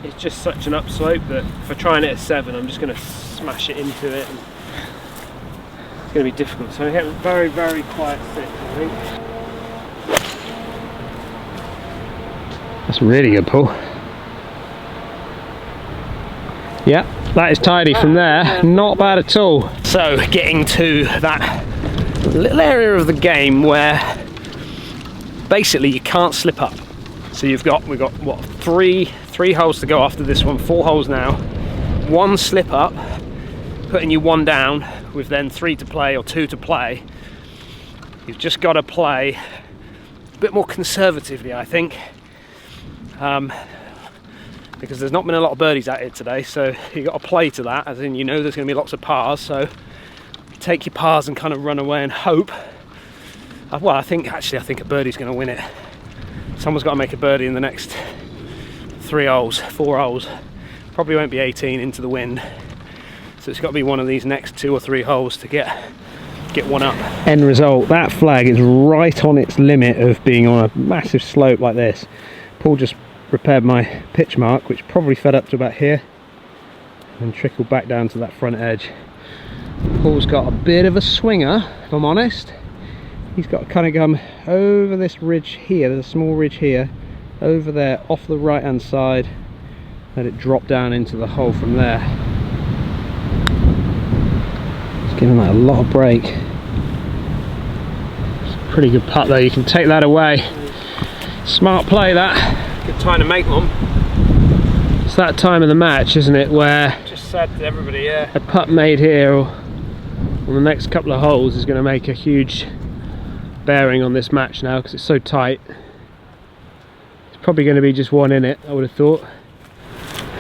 it's just such an upslope that if I try and hit a 7, I'm just going to smash it into it. And it's going to be difficult. So I hit a very, very quiet 6, I think. That's really good, Paul. Yeah, that is tidy from there. Not bad at all. So getting to that little area of the game where basically you can't slip up. So we've got what, three holes to go after this one, 4 holes now. 1 slip up, putting you 1 down with then 3 to play or 2 to play. You've just got to play a bit more conservatively, I think. Because there's not been a lot of birdies at it today, so you've got to play to that, as in, you know, there's going to be lots of pars, so take your pars and kind of run away and hope. Well, I think a birdie's going to win it. Someone's got to make a birdie in the next 3 holes, 4 holes. Probably won't be 18 into the wind, so it's got to be one of these next 2 or 3 holes to get one up. End result, that flag is right on its limit of being on a massive slope like this. Paul just repaired my pitch mark, which probably fed up to about here and trickled back down to that front edge. Paul's got a bit of a swinger, if I'm honest. He's got to kind of come over this ridge here, there's a small ridge here, over there off the right hand side, let it drop down into the hole from there. It's giving that a lot of break. It's a pretty good putt though, you can take that away. Smart play that. Good time to make one. It's that time of the match, isn't it, where Just said to everybody, yeah. a putt made here or on the next couple of holes is going to make a huge bearing on this match now, because it's so tight. It's probably going to be just 1 in it, I would have thought.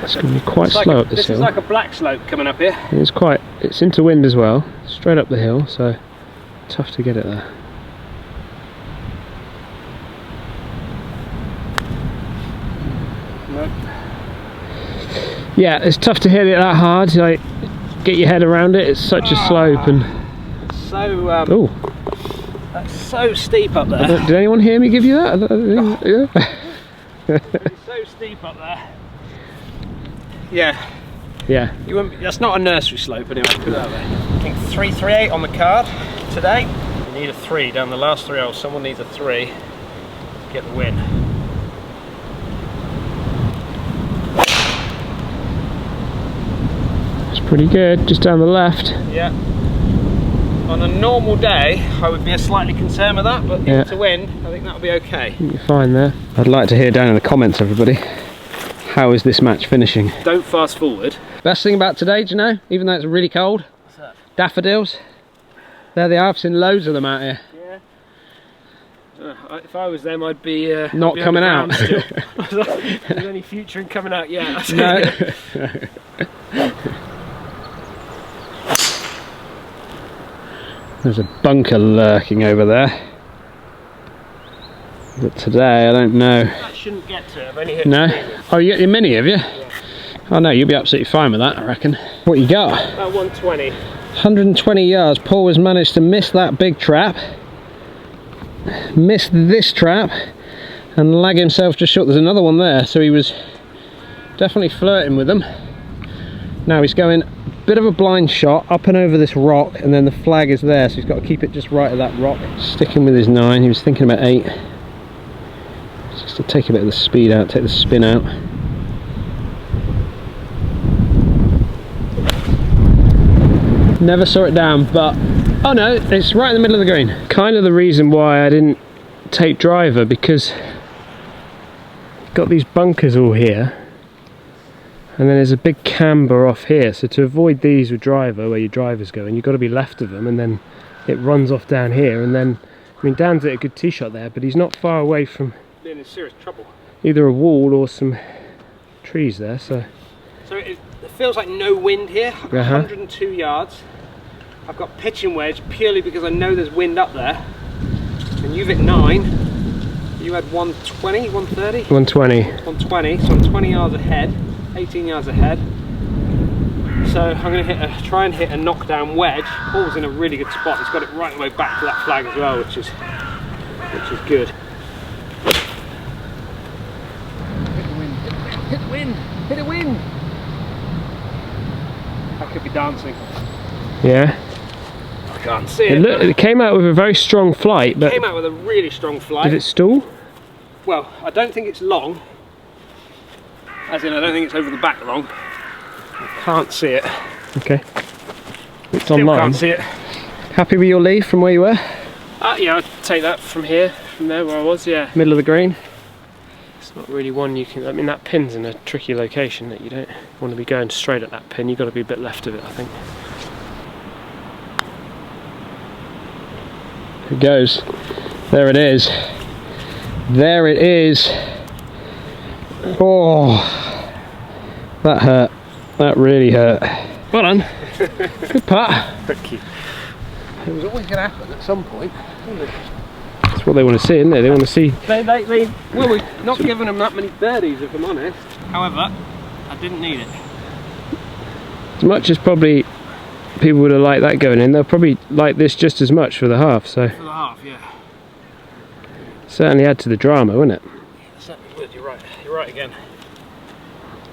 It's going to be quite slow up this hill. This is like a black slope coming up here. It's into wind as well, straight up the hill, so tough to get it there. Nope. Yeah, it's tough to hit it that hard, like get your head around it, it's such a slope. And So, oh, that's so steep up there. did anyone hear me give you that? Yeah. It's so steep up there. Yeah. Yeah. You wouldn't, that's not a nursery slope anyway, put it that way. I think 338 on the card today. You need a 3 down the last 3 holes. Someone needs a 3 to get the win. It's pretty good, just down the left. Yeah. On a normal day, I would be slightly concerned with that, but Yeah. to win, I think that'll be okay. You're fine there. I'd like to hear down in the comments, everybody, how is this match finishing? Don't fast forward. Best thing about today, do you know, even though it's really cold? What's that? Daffodils. There they are, I've seen loads of them out here. Yeah. If I was them, I'd be Not I'd be coming out. underground still. Is there any future in coming out yet? No. There's a bunker lurking over there. But today, I don't know. That shouldn't get to it. I've only hit No? 3. Oh, you got your mini, have you? Yeah. Oh no, you'll be absolutely fine with that, I reckon. What you got? About 120. 120 yards. Paul has managed to miss that big trap. Missed this trap. And lag himself just short. There's another one there, so he was definitely flirting with them. Now he's going a bit of a blind shot up and over this rock, and then the flag is there, so he's got to keep it just right at that rock. Sticking with his 9, he was thinking about 8. Just to take a bit of the speed out, take the spin out. Never saw it down, but oh no, it's right in the middle of the green. Kind of the reason why I didn't take driver, because got these bunkers all here, and then there's a big camber off here, so to avoid these with driver, where your driver's going, you've got to be left of them, and then it runs off down here, and then I mean, Dan's hit a good tee shot there, but he's not far away from Being in serious trouble. either a wall or some trees there, so... So it feels like no wind here. I've got 102 yards. I've got pitching wedge purely because I know there's wind up there. And you've hit 9. You had 120, 130? 120. 120, so I'm 20 yards ahead, 18 yards ahead. So I'm going to try and hit a knockdown wedge. Paul's in a really good spot. He's got it right the way back to that flag as well, which is good. Hit the wind, hit the wind, hit the wind! I could be dancing. Yeah. I can't see it. It came out with a very strong flight, but... It came out with a really strong flight. Did it stall? Well, I don't think it's long. As in, I don't think it's over the back long. I can't see it. Okay. It's Still online. Can't see it. Happy with your leave from where you were? Yeah, I'd take that from here, from there where I was, yeah. Middle of the green? It's not really one you can... I mean, that pin's in a tricky location that you don't want to be going straight at that pin. You've got to be a bit left of it, I think. It goes. There it is. There it is. Oh, that hurt. That really hurt. Well done. Good putt. Thank you. It was always going to happen at some point, wasn't it? That's what they want to see, isn't it? They want to see. Well, we've not given them that many birdies, if I'm honest. However, I didn't need it. As much as probably people would have liked that going in, they'll probably like this just as much for the half. So For the half, yeah. certainly add to the drama, wouldn't it? Certainly would. You're right. You're right again.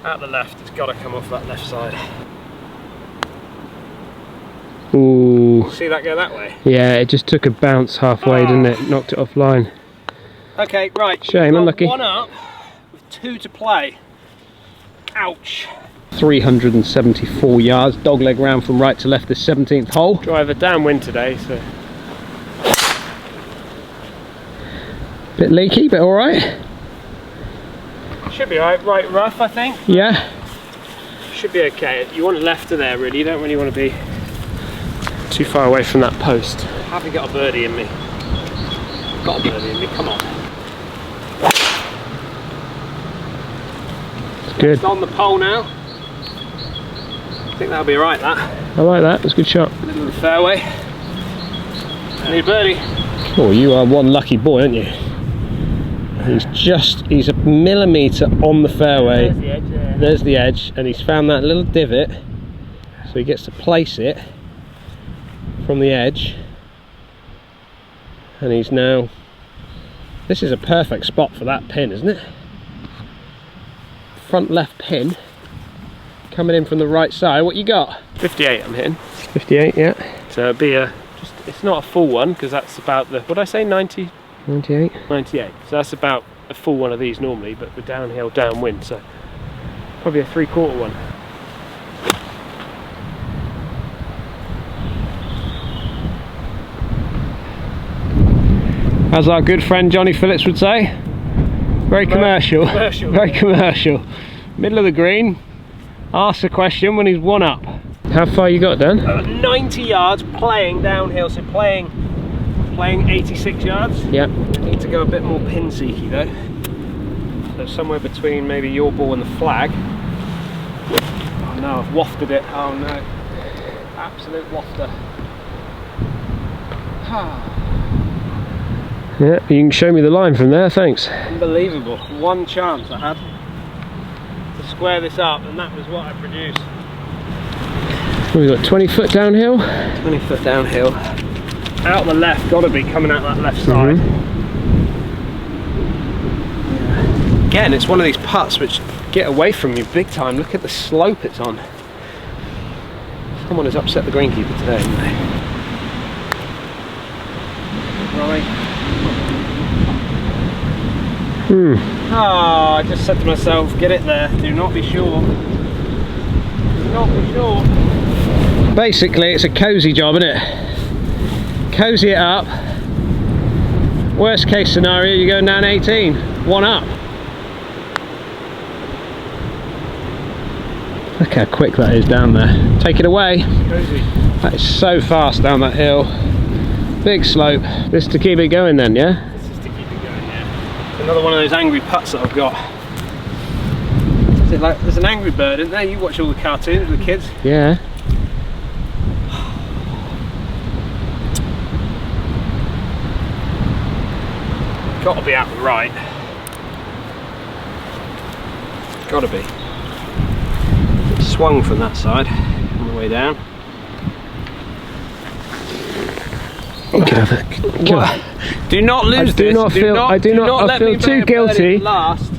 Out the left, it's got to come off that left side. Ooh. See that go that way? Yeah, it just took a bounce halfway, didn't it? Knocked it offline. Okay, right. Shame, unlucky. 1 up with 2 to play. Ouch. 374 yards, dogleg round from right to left this 17th hole. Driver downwind today, so. Bit leaky, but alright. Should be alright, right rough I think. Yeah. Should be okay. You want it left of there really, you don't really want to be too far away from that post. Haven't got a birdie in me. Got a birdie in me, come on. It's good. It's on the pole now. I think that'll be alright that. I like that, it's a good shot. Middle of the fairway. Need a birdie. Oh, you are one lucky boy, aren't you? He's a millimetre on the fairway. There's the edge there. There's the edge, and he's found that little divot, so he gets to place it from the edge. And he's now... This is a perfect spot for that pin, isn't it? Front left pin, coming in from the right side. What you got? 58 I'm hitting. 58, yeah. So it'll be it's not a full one, because that's about the, what did I say, 90? 98. 98. So that's about a full one of these normally, but we're downhill, downwind, so probably a 3/4 one. As our good friend Johnny Phillips would say, very commercial. Very commercial. Middle of the green, asks a question when he's 1 up. How far you got, Dan? 90 yards playing downhill, so playing 86 yards. Yeah. Need to go a bit more pin seeky though. So somewhere between maybe your ball and the flag. Oh no, I've wafted it. Oh no. Absolute wafter. Yeah, you can show me the line from there, thanks. Unbelievable. One chance I had to square this up, and that was what I produced. We've got 20 foot downhill. 20 foot downhill. Out the left, gotta be coming out that left side. Again, it's one of these putts which get away from you big time. Look at the slope it's on. Someone has upset the greenkeeper today, haven't they? Right. Oh, I just said to myself, get it there. Do not be sure. Do not be sure. Basically, it's a cosy job, isn't it? Cozy it up. Worst case scenario, you're going down 18. 1 up. Look how quick that is down there. Take it away. Cozy. That is so fast down that hill. Big slope. This to keep it going then, yeah? This is to keep it going, yeah. Another one of those angry putts that I've got. Is it like, there's an Angry Bird, isn't there? You watch all the cartoons with the kids. Yeah. Got to be out the right. Got to be. It swung from that side on the way down. Do not lose this. I do not feel too guilty. Last.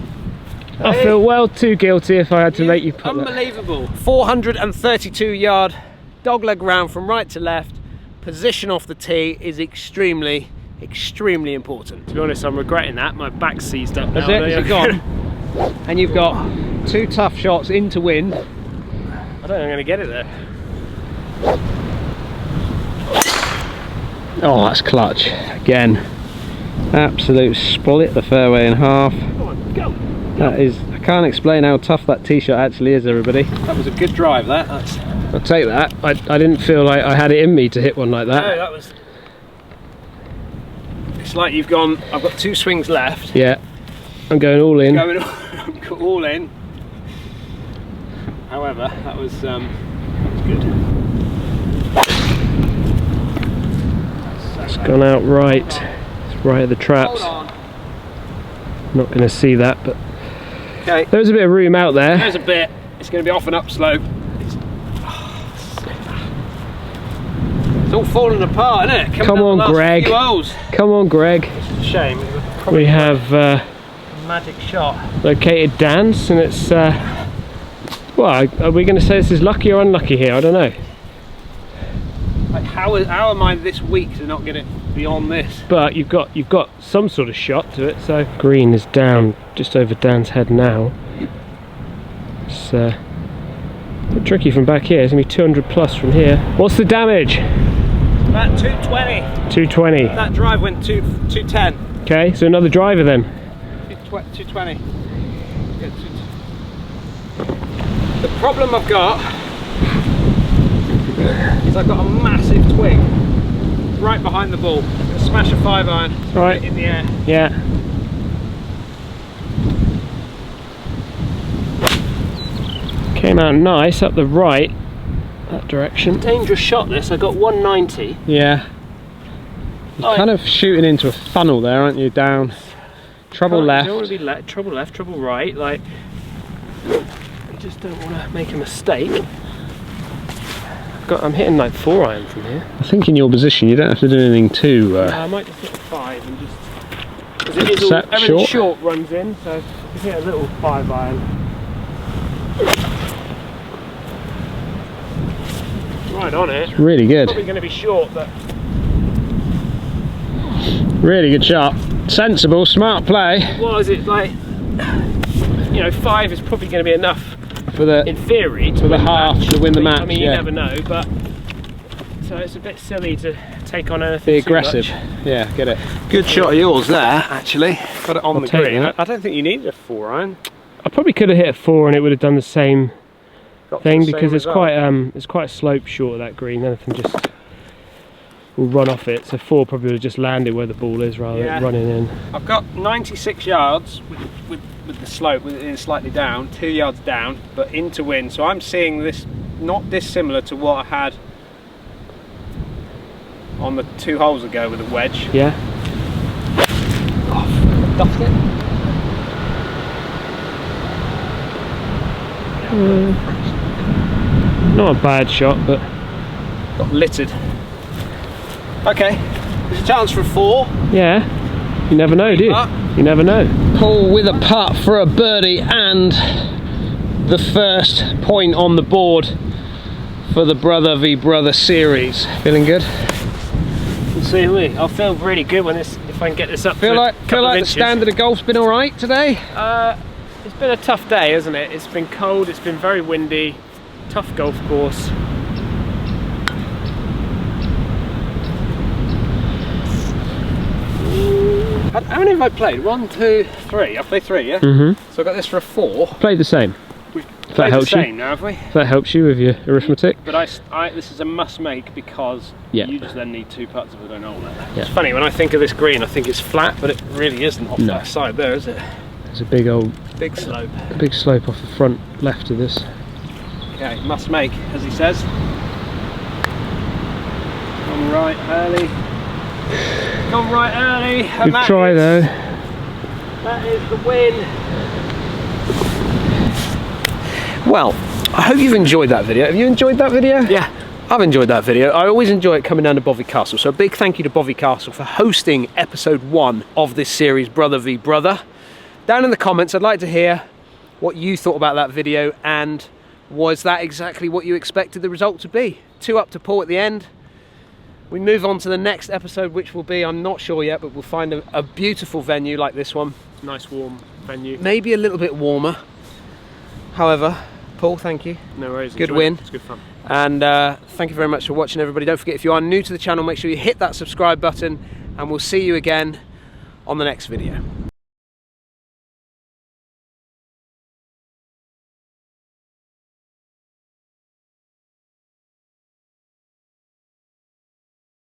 I feel well too guilty if I had to make you put unbelievable. 432 yard dogleg round from right to left. Position off the tee is extremely important. To be honest, I'm regretting that. My back's seized up now. Is it gone? And you've got 2 tough shots in to win. I don't think I'm going to get it there. Oh, that's clutch. Again, absolute split the fairway in half. Come on, go. That is, I can't explain how tough that tee shot actually is, everybody. That was a good drive, that's... I'll take that. I didn't feel like I had it in me to hit one like that. No, that was... It's like you've gone, I've got 2 swings left. Yeah, I'm going all in. Going all in. However, that was good. It's gone out right. It's right at the traps. Hold on. Not going to see that, but Okay. there's a bit of room out there. There's a bit. It's going to be off and up slope. It's all falling apart, isn't it? Come on, Greg. Come on, Greg. It's a shame. We have Magic shot. located Dan's, and it's well, are we going to say this is lucky or unlucky here? I don't know. Like how am I this weak to not get it beyond this? But you've got some sort of shot to it. So green is down just over Dan's head now. It's a bit tricky from back here. It's going to be 200 plus from here. What's the damage? About 220. 220. That drive went 210. Okay, so another driver then. 220. Yeah, the problem I've got is I've got a massive twig right behind the ball. I'm going to smash a 5-iron Right in the air. Yeah. Came out nice up the right, that direction. Dangerous shot this. I got 190. Yeah. You're kind of shooting into a funnel there, aren't you? Down. Trouble left. You don't want to be trouble left, trouble right. Like, you just don't want to make a mistake. I'm hitting like 4-iron from here. I think in your position you don't have to do anything too... I might just hit 5 and just... Because it is all, everything short runs in, so just hit a little 5-iron. Right on it. It's really good. Probably going to be short, but... Really good shot. Sensible, smart play. Well, is it like... You know, 5 is probably going to be enough For the, in theory for the half to win the match. I mean, yeah. you never know, but so it's a bit silly to take on anything. Be aggressive. Yeah, get it. Good shot of yours there, actually. Got it on the take green. that. I don't think you needed a 4-iron. I probably could have hit a 4 and it would have done the same thing the same because result. it's quite a slope short of that green. Anything just will run off it. So 4 probably would have just landed where the ball is rather than running in. I've got 96 yards with the slope, with it slightly down, 2 yards down, but into wind. So I'm seeing this not dissimilar to what I had on the 2 holes ago with the wedge. Yeah. Oh, duffed it. Not a bad shot, but Got littered. Okay, there's a chance for a 4. yeah, you never know, do you? You never know. Paul with a putt for a birdie and the first point on the board for the Brother v Brother series. Feeling good? See me. I'll feel really good when if I can get this up. Feel like the standard of golf's been all right today? It's been a tough day, hasn't it? It's been cold. It's been very windy. Tough golf course. How many have I played? 1, 2, 3. I've played 3, yeah? Mm-hmm. So I got this for a 4. Played the same. We've that played the helps you. same now, have we? If that helps you with your arithmetic. But this is a must make because Yeah. you just then need 2 putts if we don't hold it. Yeah. It's funny, when I think of this green, I think it's flat, but it really isn't off No. that side there, is it? There's a big Big slope. slope off the front left of this. Okay, must make, as he says. Come right early. Come right early. And Good try though. That is the win. Well, I hope you've enjoyed that video. Have you enjoyed that video? Yeah. I've enjoyed that video. I always enjoy it coming down to Bovey Castle. So a big thank you to Bovey Castle for hosting episode 1 of this series, Brother v Brother. Down in the comments, I'd like to hear what you thought about that video, and was that exactly what you expected the result to be? 2 up to Paul at the end. We move on to the next episode, which will be, I'm not sure yet, but we'll find a beautiful venue like this one. Nice warm venue. Maybe a little bit warmer. However, Paul, thank you. No worries. Good enjoy win. it. It's good fun. And thank you very much for watching, everybody. Don't forget, if you are new to the channel, make sure you hit that subscribe button, and we'll see you again on the next video.